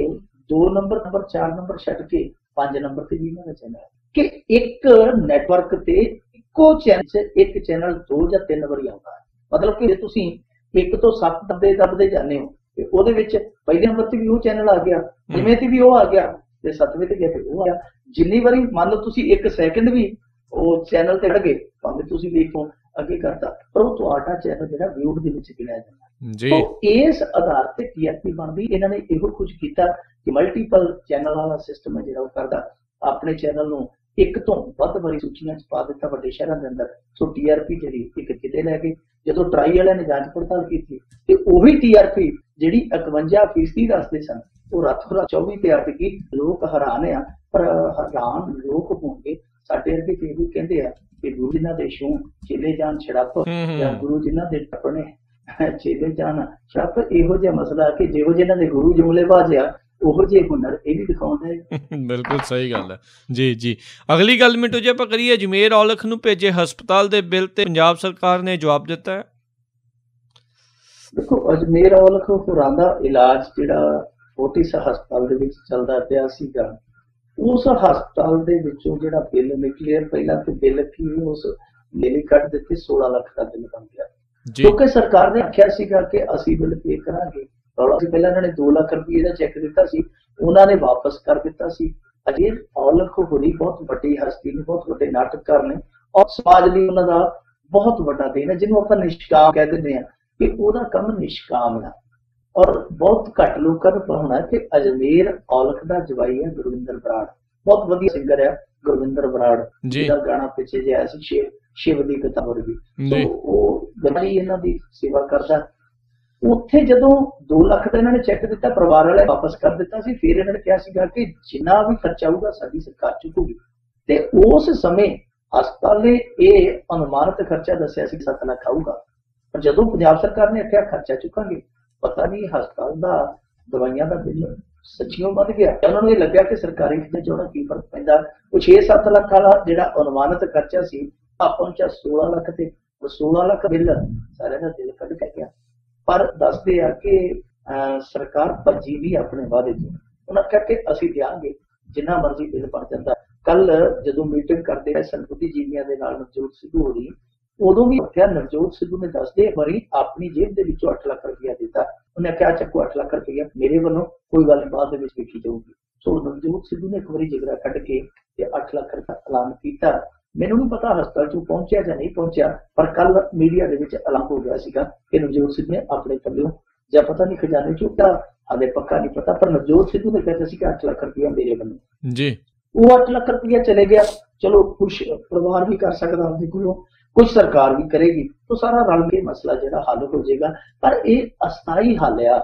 2 ਨੰਬਰ 4 ਨੰਬਰ ਛੱਡ ਕੇ 5 ਨੰਬਰ ਤੇ ਵੀ ਇਹਨਾਂ ਦਾ ਚੈਨਲ ਹੈ, ਕਿ ਇੱਕ ਨੈਟਵਰਕ ਤੇ ਇੱਕੋ ਚੈਨਲ 'ਚ ਇੱਕ ਚੈਨਲ 2 ਜਾਂ 3 ਵਾਰੀ ਆਉਂਦਾ ਹੈ। ਮਤਲਬ ਕਿ ਜੇ ਤੁਸੀਂ 1 ਤੋਂ 7 ਦੱਬਦੇ ਜਾਂਦੇ ਹੋ ਤੇ ਉਹਦੇ ਵਿੱਚ ਪਹਿਲੇ ਨੰਬਰ ਤੇ ਵੀ ਉਹ ਚੈਨਲ ਆ ਗਿਆ, 5ਵੇਂ ਤੇ ਵੀ ਉਹ ਆ ਗਿਆ ਤੇ 7ਵੇਂ ਤੇ ਗਿਆ ਤੇ ਉਹ ਆਇਆ। ਜਿੰਨੀ ਵਾਰੀ ਮੰਨ ਲਓ ਤੁਸੀਂ 1 ਸੈਕਿੰਡ ਵੀ ਉਹ ਚੈਨਲ ਤੇ ਖੜ ਗਏ, ਭਾਵੇਂ ਤੁਸੀਂ ਵੇਖੋ ਅੱਗੇ ਕਰਤਾ, ਪਰ ਉਹ ਤੁਹਾਡਾ ਚੈਨਲ ਜਿਹੜਾ ਵਿਊ ਦੇ ਵਿੱਚ ਗਿਣਿਆ ਜਾਂਦਾ। ਇਸ ਆਧਾਰ ਤੇ TRP ਬਣਦੀ। ਇਹਨਾਂ ਨੇ ਇਹੋ ਕੁਝ ਕੀਤਾ ਕਿ ਮਲਟੀਪਲ ਚੈਨਲ ਵਾਲਾ ਸਿਸਟਮ ਹੈ ਜਿਹੜਾ ਉਹ ਕਰਦਾ, ਆਪਣੇ ਚੈਨਲ ਨੂੰ 1 ਤੋਂ ਵੱਧ ਵਾਰੀ ਸੂਚੀਆਂ 'ਚ ਪਾ ਦਿੱਤਾ ਵੱਡੇ ਸ਼ਹਿਰਾਂ ਦੇ ਅੰਦਰ। ਸੋ TRP ਜਿਹੜੀ ਇੱਕ ਕਿਤੇ ਲੈ ਗਏ। ਜਦੋਂ ਟਰਾਈ ਵਾਲਿਆਂ ਨੇ ਜਾਂਚ ਪੜਤਾਲ ਕੀਤੀ ਤੇ ਉਹੀ TRP ਜਿਹੜੀ 51% ਦੱਸਦੇ ਸਨ, ਉਹ ਰਾਤੋਂ ਰਾਤ 24 ਤੇ ਅੱਡ ਗਈ। ਲੋਕ ਹੈਰਾਨ ਆ, ਪਰ ਹੈਰਾਨ ਲੋਕ ਹੋਣਗੇ ਸਾਡੇ ਅੱਗੇ ਤੇ ਵੀ ਕਹਿੰਦੇ ਆ ਕਿ ਗੁਰੂ ਜਿਨ੍ਹਾਂ ਦੇ ਸ਼ੂ ਚੇਲੇ ਜਾਣ ਛੜੱਪ, ਜਾਂ ਗੁਰੂ ਜਿਨ੍ਹਾਂ ਦੇ ਟੱਪਣੇ ਚੇਲੇ ਜਾਣ ਛੜੱਪ, ਇਹੋ ਜਿਹਾ ਮਸਲਾ ਕਿ ਜਿਹੋ ਜਿਹਨਾਂ ਦੇ ਗੁਰੂ ਜੁਮਲੇਬਾਜ਼ ਆ ਉਹੋ ਜਿਹੇ ਹੁਨਰ ਇਹ ਵੀ ਦਿਖਾਉਂਦਾ ਹੈ। ਬਿਲਕੁਲ ਸਹੀ ਗੱਲ ਹੈ ਜੀ। ਅਗਲੀ ਗੱਲ ਮਿੰਟੂ ਜੀ ਆਪਾਂ ਕਰੀਏ, ਅਜਮੇਰ ਔਲਖ ਨੂੰ ਭੇਜੇ ਹਸਪਤਾਲ ਦੇ ਬਿੱਲ ਤੇ ਪੰਜਾਬ ਸਰਕਾਰ ਨੇ ਜਵਾਬ ਦਿੱਤਾ ਹੈ। ਦੇਖੋ, ਅਜਮੇਰ ਔਲਖ ਹੋਰਾਂ ਦਾ ਇਲਾਜ ਜਿਹੜਾ ਫੋਰਟਿਸ ਹਸਪਤਾਲ ਦੇ ਵਿੱਚ ਚੱਲਦਾ ਪਿਆ ਸੀਗਾ, ਉਸ ਹਸਪਤਾਲ ਦੇ ਵਿੱਚੋਂ ਜਿਹੜਾ ਬਿੱਲ ਨਿਕਲਿਆ, ਪਹਿਲਾਂ ਤੇ ਬਿੱਲ ਕੀ ਉਸ ਮੇਲੇ ਕੱਢ ਦਿੱਤੇ, 16 ਲੱਖ ਦਾ ਬਿੱਲ ਬਣ ਗਿਆ, ਕਿਉਂਕਿ ਸਰਕਾਰ ਨੇ ਆਖਿਆ ਸੀਗਾ ਕਿ ਅਸੀਂ ਬਿੱਲ ਪੇ ਕਰਾਂਗੇ। ਰੌਲਾ ਸੀ ਪਹਿਲਾਂ ਇਹਨਾਂ ਨੇ 2 ਲੱਖ ਰੁਪਏ ਦਾ ਚੈੱਕ ਦਿੱਤਾ ਸੀ, ਉਹਨਾਂ ਨੇ ਵਾਪਸ ਕਰ ਦਿੱਤਾ ਸੀ। ਅਜਮੇਰ ਔਲਖ ਹੋਰੀ ਬਹੁਤ ਵੱਡੀ ਹਸਤੀ ਨੇ, ਬਹੁਤ ਵੱਡੇ ਨਾਟਕਕਾਰ ਨੇ, ਔਰ ਸਮਾਜ ਲਈ ਉਹਨਾਂ ਦਾ ਬਹੁਤ ਵੱਡਾ ਦੇਣ ਹੈ, ਜਿਹਨੂੰ ਆਪਾਂ ਨਿਸ਼ਕਾਮ ਕਹਿ ਦਿੰਦੇ ਹਾਂ ਕਿ ਉਹਦਾ ਕੰਮ ਨਿਸ਼ਕਾਮ ਹੈ। ਔਰ ਬਹੁਤ ਘੱਟ ਲੋਕਾਂ ਨੂੰ ਪਤਾ ਹੋਣਾ ਕਿ ਅਜਮੇਰ ਔਲਖ ਦਾ ਜਵਾਈ ਹੈ ਗੁਰਵਿੰਦਰ ਬਰਾੜ, ਬਹੁਤ ਵਧੀਆ ਸਿੰਗਰ ਹੈ ਗੁਰਵਿੰਦਰ ਬਰਾੜ, ਜਿਹਦਾ ਗਾਣਾ ਪਿੱਛੇ ਜੇ ਆਇਆ ਸੀ ਸ਼ਿਵ ਦੀ ਕਿਤਾਬ ਵਰਗੀ। ਉਹ ਗਲੀ ਇਹਨਾਂ ਦੀ ਸੇਵਾ ਕਰਦਾ ਉੱਥੇ ਜਦੋਂ 2 ਲੱਖ ਦਾ ਇਹਨਾਂ ਨੇ ਚੈੱਕ ਦਿੱਤਾ, ਪਰਿਵਾਰ ਵਾਲੇ ਵਾਪਸ ਕਰ ਦਿੱਤਾ ਸੀ। ਫਿਰ ਇਹਨਾਂ ਨੇ ਕਿਹਾ ਸੀਗਾ ਕਿ ਜਿੰਨਾ ਵੀ ਖਰਚਾ ਆਊਗਾ ਸਾਡੀ ਸਰਕਾਰ ਚੁੱਕੂਗੀ, ਤੇ ਉਸ ਸਮੇਂ ਹਸਪਤਾਲ ਨੇ ਇਹ ਅਨੁਮਾਨਿਤ ਖਰਚਾ ਦੱਸਿਆ ਸੀ 7 ਲੱਖ ਆਊਗਾ। ਪਰ ਜਦੋਂ ਪੰਜਾਬ ਸਰਕਾਰ ਨੇ ਆਖਿਆ ਖਰਚਾ ਚੁੱਕਾਂਗੇ, ਪਤਾ ਨਹੀਂ ਹਸਪਤਾਲ ਦਾ ਦਵਾਈਆਂ ਦਾ ਬਿੱਲ ਸੱਚੀਓ ਵੱਧ ਗਿਆ। ਉਹਨਾਂ ਨੂੰ ਇਹ ਲੱਗਿਆ ਕਿ ਸਰਕਾਰੀ ਖਰਚੇ ਚ ਉਹਨਾਂ ਕੀ ਫਰਕ ਪੈਂਦਾ। ਉਹ 6-7 ਲੱਖ ਵਾਲਾ ਜਿਹੜਾ ਅਨੁਮਾਨਿਤ ਖਰਚਾ ਸੀ ਆ ਪਹੁੰਚਿਆ 16 ਲੱਖ ਤੇ। 16 ਲੱਖ ਬਿੱਲ ਸਾਰਿਆਂ ਦਾ ਦਿਲ ਕੱਢ ਕੇ ਗਿਆ। ਪਰ ਦੱਸਦੇ ਆ ਕਿ ਸਰਕਾਰ ਭੱਜੀ ਵੀ ਆਪਣੇ ਵਾਅਦੇ ਤੋਂ। ਉਹਨਾਂ ਕਿਹਾ ਕਿ ਅਸੀਂ ਦਿਆਂਗੇ ਜਿੰਨਾ ਮਰਜ਼ੀ ਬਿੱਲ ਬਣ ਜਾਂਦਾ। ਕੱਲ ਜਦੋਂ ਮੀਟਿੰਗ ਕਰਦੇ ਆ ਬੁੱਧੀਜੀਵੀਆਂ ਦੇ ਨਾਲ ਨਵਜੋਤ ਸਿੱਧੂ ਹੋਣੀ, ਉਦੋਂ ਵੀ ਆਖਿਆ, ਨਵਜੋਤ ਸਿੱਧੂ ਨੇ ਦੱਸਦੇ ਵਾਰੀ ਆਪਣੀ ਜੇਬ ਦੇ ਵਿੱਚੋਂ 8 ਲੱਖ ਰੁਪਇਆ ਦਿੱਤਾ। ਉਹਨੇ ਕਿਹਾ ਚੱਕੋ 8 ਲੱਖ ਰੁਪਇਆ ਮੇਰੇ ਵੱਲੋਂ, ਕੋਈ ਗੱਲ ਬਾਅਦ ਦੇ ਵਿੱਚ ਵੇਖੀ ਜਾਊਗੀ। ਸੋ ਨਵਜੋਤ ਸਿੱਧੂ ਨੇ ਇੱਕ ਵਾਰੀ ਜਿਗਰਾ ਕੱਢ ਕੇ 8 ਲੱਖ ਰੁਪਇਆ ਐਲਾਨ ਕੀਤਾ। ਮੈਨੂੰ ਨਹੀਂ ਪਤਾ ਹਸਪਤਾਲ ਚ ਪਹੁੰਚਿਆ ਜਾਂ ਨਹੀਂ ਪਹੁੰਚਿਆ, ਪਰ ਕੱਲ ਮੀਡੀਆ ਦੇ ਵਿੱਚ ਐਲਾਨ ਹੋ ਗਿਆ ਸੀਗਾ ਕਿ ਨਵਜੋਤ ਸਿੱਧੂ ਨੇ ਆਪਣੇ ਪੱਲਿਓਂ, ਜਾਂ ਪਤਾ ਨਹੀਂ ਖਜ਼ਾਨੇ ਚੋਂ, ਤਾਂ ਹਾਲੇ ਪੱਕਾ ਨਹੀਂ ਪਤਾ, ਪਰ ਨਵਜੋਤ ਸਿੱਧੂ ਨੇ ਕਹਿੰਦਾ ਸੀ ਕਿ 8 ਲੱਖ ਰੁਪਇਆ ਮੇਰੇ ਵੱਲੋਂ ਜੀ। ਉਹ 8 ਲੱਖ ਰੁਪਇਆ ਚਲੇ ਗਿਆ। ਚਲੋ ਕੁਛ ਪਰਿਵਾਰ ਵੀ ਕਰ ਸਕਦਾ ਆਪਦੇ ਕੋਲੋਂ, ਕੁਛ ਸਰਕਾਰ ਵੀ ਕਰੇਗੀ, ਤਾਂ ਸਾਰਾ ਰਲ ਕੇ ਮਸਲਾ ਜਿਹੜਾ ਹੱਲ ਹੋ ਜਾਏਗਾ। ਪਰ ਇਹ ਅਸਥਾਈ ਹੱਲ ਆ,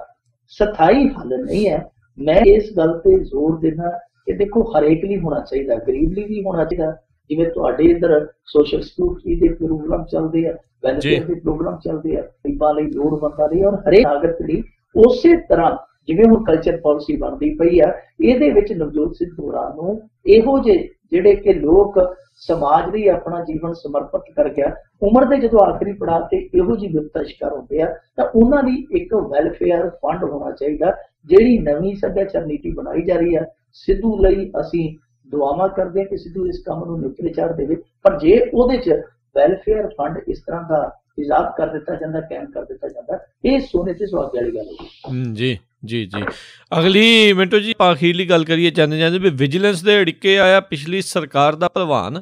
ਸਥਾਈ ਹੱਲ ਨਹੀਂ ਹੈ। ਮੈਂ ਇਸ ਗੱਲ ਤੇ ਜ਼ੋਰ ਦੇਣਾ ਕਿ ਦੇਖੋ ਹਰੇਕ ਲਈ ਹੋਣਾ ਚਾਹੀਦਾ, ਗਰੀਬ ਲਈ ਵੀ ਹੋਣਾ ਚਾਹੀਦਾ। ਜਿਵੇਂ ਤੁਹਾਡੇ ਇੱਧਰ ਸੋਸ਼ਲ ਸਿਕਿਉਰਿਟੀ ਦੇ ਪ੍ਰੋਗਰਾਮ ਚੱਲਦੇ ਆ, ਵੈਲਫੇਅਰ ਦੇ ਪ੍ਰੋਗਰਾਮ ਚੱਲਦੇ ਆ, ਗਰੀਬਾਂ ਲਈ ਲੋੜਵੰਦਾਂ ਲਈ, ਔਰ ਹਰੇਕ ਨਾਗਰਿਕ ਲਈ ਉਸੇ ਤਰ੍ਹਾਂ ਜਿਵੇਂ ਹੁਣ ਕਲਚਰ ਪਾਲਿਸੀ ਬਣਦੀ ਪਈ ਆ, ਇਹਦੇ ਵਿੱਚ ਨਵਜੋਤ ਸਿੱਧੂ ਹੋਰਾਂ ਨੂੰ ਇਹੋ ਜਿਹੇ ਜਿਹੜੇ ਕਿ ਲੋਕ ਸਮਾਜ ਲਈ ਆਪਣਾ ਜੀਵਨ ਸਮਰਪਿਤ ਕਰ ਗਿਆ, ਉਮਰ ਦੇ ਜਦੋਂ ਆਖਰੀ ਪੜਾਅ ਤੇ ਇਹੋ ਜਿਹੀ ਵਿਪਤਾ ਸ਼ਿਕਾਰ ਹੁੰਦੇ ਆ, ਤਾਂ ਉਹਨਾਂ ਲਈ ਇੱਕ ਵੈਲਫੇਅਰ ਫੰਡ ਹੋਣਾ ਚਾਹੀਦਾ। ਜਿਹੜੀ ਨਵੀਂ ਸੱਭਿਆਚਾਰ ਨੀਤੀ ਬਣਾਈ ਜਾ ਰਹੀ ਆ, ਸਿੱਧੂ ਲਈ ਅਸੀਂ ਦੁਆਵਾਂ ਕਰਦੇ ਹਾਂ ਕਿ ਸਿੱਧੂ ਇਸ ਕੰਮ ਨੂੰ ਨਿਪਰੇ ਚਾੜ ਦੇਵੇ, ਪਰ ਜੇ ਉਹਦੇ ਚ ਵੈਲਫੇਅਰ ਫੰਡ ਇਸ ਤਰ੍ਹਾਂ ਦਾ ਇਜਾਦ ਕਰ ਦਿੱਤਾ ਜਾਂਦਾ, ਕਾਇਮ ਕਰ ਦਿੱਤਾ ਜਾਂਦਾ, ਇਹ ਸੋਨੇ ਤੇ ਸੁਹਾਗੇ ਵਾਲੀ ਗੱਲ ਹੋਊਗੀ। ਜੀ ਜੀ ਜੀ। ਅਗਲੀ ਮਿੰਟੋ ਜੀ ਅਖੀਰਲੀ ਗੱਲ ਕਰੀਏ ਚਾਹੁੰਦੇ ਜਾਂਦੇ ਵੀ ਵਿਜੀਲੈਂਸ ਦੇ ਅੜਿੱਕੇ ਆਇਆ ਪਿਛਲੀ ਸਰਕਾਰ ਦਾ ਭਲਵਾਨ।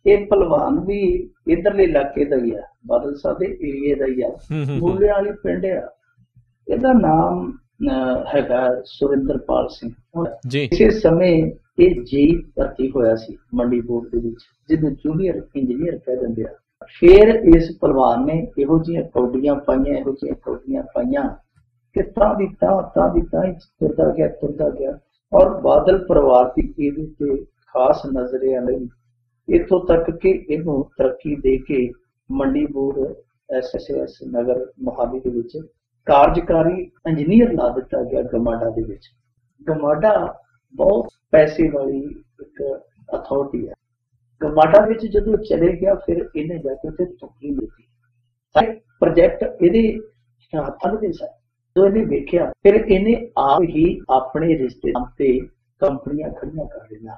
ਇਹ ਭਲਵਾਨ ਵੀ ਇਧਰਲੇ ਇਲਾਕੇ ਦਾ ਹੀ ਆ, ਬਾਦਲ ਸਾਹਿਬ ਦੇ ਏਰੀਏ ਦਾ ਹੀ ਆ, ਬੁੱਲੇ ਵਾਲੀ ਪਿੰਡ ਆ। ਇਹਦਾ ਨਾਮ ਹੈਗਾ ਸੁਰਿੰਦਰਪਾਲ ਸਿੰਘ। ਇਸੇ ਸਮੇਂ ਇਹ ਜੇਈ ਭਰਤੀ ਹੋਇਆ ਸੀ ਮੰਡੀ ਬੋਰਡ ਦੇ ਵਿੱਚ, ਜਿਹਨੂੰ ਜੂਨੀਅਰ ਇੰਜੀਨੀਅਰ ਕਹਿ ਦਿੰਦੇ ਆ। ਫਿਰ ਇਸ ਭਲਵਾਨ ਨੇ ਇਹੋ ਜਿਹੀਆਂ ਕੌਡੀਆਂ ਪਾਈਆਂ ਕਿ ਤਾਂ ਦੀ ਤਾਂ ਤੁਰਦਾ ਗਿਆ। ਔਰ ਬਾਦਲ ਪਰਿਵਾਰ ਦੀ ਇਹਦੇ ਤੇ ਖਾਸ ਨਜ਼ਰਿਆ ਲਈ, ਇੱਥੋਂ ਤੱਕ ਕਿ ਇਹਨੂੰ ਤਰੱਕੀ ਦੇ ਕੇ ਮੰਡੀ ਬੋਰਡ SSS ਨਗਰ ਮੋਹਾਲੀ ਦੇ ਵਿੱਚ ਕਾਰਜਕਾਰੀ ਇੰਜੀਨੀਅਰ ਲਾ ਦਿੱਤਾ ਗਿਆ ਗਮਾਡਾ ਦੇ ਵਿੱਚ। ਗਮਾਡਾ ਬਹੁਤ ਪੈਸੇ ਵਾਲੀ ਇੱਕ ਅਥਾਰਟੀ ਹੈ। ਗਮਾਡਾ ਵਿੱਚ ਜਦੋਂ ਚਲੇ ਗਿਆ, ਫਿਰ ਇਹਨੇ ਜਾ ਕੇ ਉੱਥੇ ਨੌਕਰੀ ਮਿਲਦੀ। ਸਾਰੇ ਪ੍ਰੋਜੈਕਟ ਇਹਦੇ ਹੱਥਾਂ ਦੇ ਸਨ। ਜਦੋਂ ਇਹਨੇ ਵੇਖਿਆ, ਫਿਰ ਇਹਨੇ ਆਪ ਹੀ ਆਪਣੇ ਰਿਸ਼ਤੇਦਾਰਾਂ ਤੇ ਕੰਪਨੀਆਂ ਖੜੀਆਂ ਕਰ ਲਈਆਂ।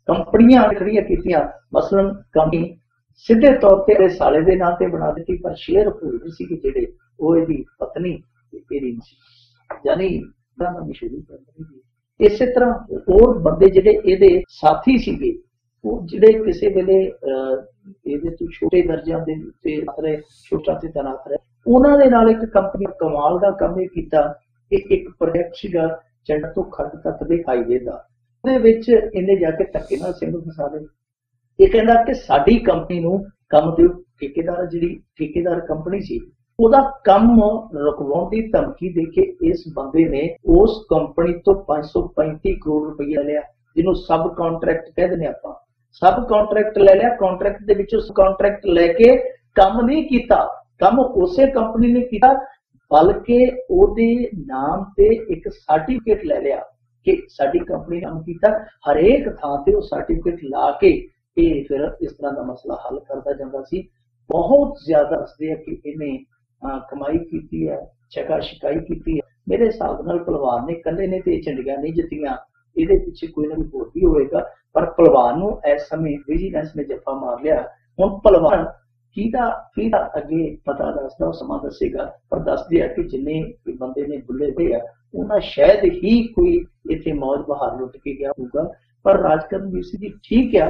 ਕੰਪਨੀਆਂ ਖੜੀਆਂ ਕੀਤੀਆਂ, ਮਸਲਨ ਕੰਪਨੀ ਸਿੱਧੇ ਤੌਰ ਤੇ ਇਹਦੇ ਸਾਲੇ ਦੇ ਨਾਂ ਤੇ ਬਣਾ ਦਿੱਤੀ, ਪਰ ਸ਼ੇਅਰ ਹੋਲਡਰ ਸੀ ਜਿਹੜੇ ਉਹ ਇਹਦੀ ਪਤਨੀ ਇਹਦੀ ਸੀ, ਯਾਨੀ ਮਸ਼ਹੂਰੀ ਕੰਪਨੀ। ਇਸੇ ਤਰ੍ਹਾਂ ਹੋਰ ਬੰਦੇ ਜਿਹੜੇ ਇਹਦੇ ਸਾਥੀ ਸੀਗੇ, ਉਹ ਜਿਹੜੇ ਕਿਸੇ ਵੇਲੇ ਇਹਦੇ ਤੋਂ ਛੋਟੇ ਦਰਜਿਆਂ ਦੇ ਉੱਤੇ ਛੋਟਾ ਤੇ ਤੈਨਾਤ ਰਹੇ, ਉਹਨਾਂ ਦੇ ਨਾਲ ਇੱਕ ਕੰਪਨੀ ਕਮਾਲ ਦਾ ਕੰਮ ਇਹ ਕੀਤਾ ਕਿ ਇੱਕ ਪ੍ਰੋਜੈਕਟ ਸੀਗਾ ਚੰਡ ਤੋਂ ਖੰਡ ਤੱਕ ਦੇ ਹਾਈਵੇ ਦਾ। ਉਹਦੇ ਵਿੱਚ ਇਹਨੇ ਜਾ ਕੇ ਧੱਕੇ ਨਾਲ ਸਿੰਘ ਫਸਾ ਲਏ। ਇਹ ਕਹਿੰਦਾ ਕਿ ਸਾਡੀ ਕੰਪਨੀ ਨੂੰ ਕੰਮ ਦਿਓ। ਜਿਹੜੀ ਠੇਕੇਦਾਰ ਕੰਪਨੀ ਸੀ, ਉਹਦਾ ਕੰਮ ਰੁਕਵਾਉਣ ਦੀ ਧਮਕੀ ਦੇ ਕੇ ਇਸ ਬੰਦੇ ਨੇ ਉਸ ਕੰਪਨੀ ਤੋਂ 535 ਕਰੋੜ ਰੁਪਇਆ ਲਿਆ, ਜਿਹਨੂੰ ਸਬ ਕੰਟਰੈਕਟ ਕਹਿ ਦਿੰਦੇ ਆਪਾਂ। ਸਬ ਕੰਟਰੈਕਟ ਲੈ ਲਿਆ। ਕੰਟਰੈਕਟ ਦੇ ਵਿੱਚੋਂ ਕੰਟਰੈਕਟ ਲੈ ਕੇ ਕੰਮ ਨਹੀਂ ਕੀਤਾ, ਕੰਮ ਉਸੇ ਕੰਪਨੀ ਨੇ ਕੀਤਾ, ਬਲਕਿ ਉਹਦੇ ਨਾਮ ਤੇ ਇੱਕ ਸਰਟੀਫਿਕੇਟ ਲੈ ਲਿਆ ਕਿ ਸਾਡੀ ਕੰਪਨੀ ਕੰਮ ਕੀਤਾ। ਹਰੇਕ ਥਾਂ ਤੇ ਉਹ ਸਰਟੀਫਿਕੇਟ ਲਾ ਕੇ ਇਹ ਫਿਰ ਇਸ ਤਰ੍ਹਾਂ ਦਾ ਮਸਲਾ ਹੱਲ ਕਰਦਾ ਜਾਂਦਾ ਸੀ। ਬਹੁਤ ਜ਼ਿਆਦਾ ਦੱਸਦੇ ਆ ਕਿ ਇਹਨੇ ਕਮਾਈ ਕੀਤੀ ਹੈ, ਛਕਾ ਛਕਾਈ ਕੀਤੀ ਹੈ। ਮੇਰੇ ਹਿਸਾਬ ਨਾਲ ਭਲਵਾਨ ਨੇ ਇਕੱਲੇ ਨੇ ਤੇ ਝੰਡੀਆਂ ਨਹੀਂ ਜਿੱਤੀਆਂ, ਇਹਦੇ ਪਿੱਛੇ ਕੋਈ ਨਾ ਕੋਈ ਹੋਰ ਵੀ ਹੋਏਗਾ, ਪਰ ਭਲਵਾਨ ਨੂੰ ਇਸ ਸਮੇਂ ਵਿਜੀਲੈਂਸ ਨੇ ਜੱਫਾ ਮਾਰ ਲਿਆ। ਹੁਣ ਭਲਵਾਨ ਕਿਹਦਾ ਅੱਗੇ ਪਤਾ ਦੱਸਦਾ, ਉਹ ਸਮਾਂ ਦੱਸੇਗਾ, ਪਰ ਦੱਸਦੇ ਆ ਕਿ ਜਿੰਨੇ ਬੰਦੇ ਨੇ ਬੁੱਲੇ ਹੋਏ ਆ, ਉਹਨਾਂ ਸ਼ਾਇਦ ਹੀ ਕੋਈ ਇੱਥੇ ਮੌਜ ਬਹਾਰ ਲੁੱਟ ਕੇ ਗਿਆ ਹੋਊਗਾ। ਪਰ ਰਾਜਕਰਨ ਜੀ ਠੀਕ ਆ,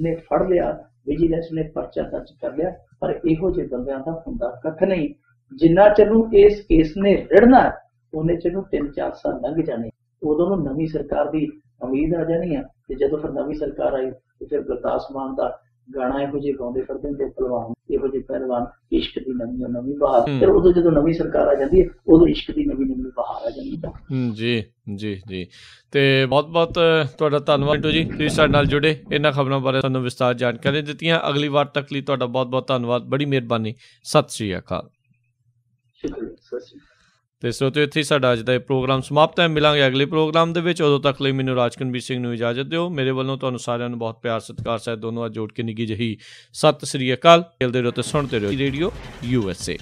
ਨੇ ਫੜ ਲਿਆ, ਵਿਜੀਲੈਂਸ ਨੇ ਪਰਚਾ ਦਰਜ ਕਰ ਲਿਆ, ਪਰ ਇਹੋ ਜਿਹੇ ਬੰਦਿਆਂ ਦਾ ਹੁੰਦਾ ਕੱਖ ਨਹੀਂ। ਜਿੰਨਾ ਚਿਰ ਨੂੰ ਇਸ ਕੇਸ ਨੇ ਰਿੜਨਾ, ਉਹਨੇ ਚਿਰ ਨੂੰ 3-4 ਸਾਲ ਲੰਘ ਜਾਣੇ। ਉਦੋਂ ਨੂੰ ਨਵੀਂ ਸਰਕਾਰ ਦੀ ਉਮੀਦ ਆ ਜਾਣੀ ਆ, ਤੇ ਜਦੋਂ ਫਿਰ ਨਵੀਂ ਸਰਕਾਰ ਆਈ ਤੇ ਫਿਰ ਗੁਰਦਾਸ ਮਾਨ ਦਾ ਗਾਣਾ ਇਹੋ ਜਿਹੇ ਗਾਉਂਦੇ ਫਿਰਦੇ ਹੁੰਦੇ ਪਹਿਲਵਾਨ, ਇਹੋ ਜਿਹੇ ਪਹਿਲਵਾਨ, ਇਸ਼ਕ ਦੀ ਨਵੀਂ ਬਹਾਰ। ਫਿਰ ਉਦੋਂ ਜਦੋਂ ਨਵੀਂ ਸਰਕਾਰ ਆ ਜਾਂਦੀ ਹੈ ਉਦੋਂ ਇਸ਼ਕ ਦੀ ਨਵੀਂ ਬਹਾਰ ਆ ਜਾਂਦੀ ਹੈ। ਜੀ ਜੀ ਜੀ, ਤੇ ਬਹੁਤ ਬਹੁਤ ਤੁਹਾਡਾ ਧੰਨਵਾਦ ਮਿੰਟੂ ਜੀ, ਤੁਸੀਂ ਸਾਡੇ ਨਾਲ ਜੁੜੇ, ਇਹਨਾਂ ਖਬਰਾਂ ਬਾਰੇ ਸਾਨੂੰ ਵਿਸਤਾਰ ਜਾਣਕਾਰੀ ਦਿੱਤੀਆਂ। ਅਗਲੀ ਵਾਰ ਤੱਕ ਲਈ ਤੁਹਾਡਾ ਬਹੁਤ ਬਹੁਤ ਧੰਨਵਾਦ, ਬੜੀ ਮਿਹਰਬਾਨੀ। ਸਤਿ ਸ਼੍ਰੀ ਅਕਾਲ। ਸ਼ੁਕਰੀਆ, ਸਤਿ ਸ਼੍ਰੀ ਅਕਾਲ। ਤੇ ਸਰੋਤਿਓ, ਇੱਥੇ ਸਾਡਾ ਅੱਜ ਦਾ ਇਹ ਪ੍ਰੋਗਰਾਮ ਸਮਾਪਤ ਹੈ। ਮਿਲਾਂਗੇ ਅਗਲੇ ਪ੍ਰੋਗਰਾਮ ਦੇ ਵਿੱਚ। ਉਦੋਂ ਤੱਕ ਲਈ ਮੈਨੂੰ ਰਾਜਕਨਵੀਰ ਸਿੰਘ ਨੂੰ ਇਜਾਜ਼ਤ ਦਿਓ। ਮੇਰੇ ਵੱਲੋਂ ਤੁਹਾਨੂੰ ਸਾਰਿਆਂ ਨੂੰ ਬਹੁਤ ਪਿਆਰ ਸਤਿਕਾਰ ਸਹਿਤ ਦੋਨੋਂ ਜੋੜ ਕੇ ਨਿੱਘੀ ਜਿਹੀ ਸਤਿ ਸ਼੍ਰੀ ਅਕਾਲ। ਖੇਲਦੇ ਰਹੋ ਤੇ ਸੁਣਦੇ ਰਹੋ ਰੇਡੀਓ USA।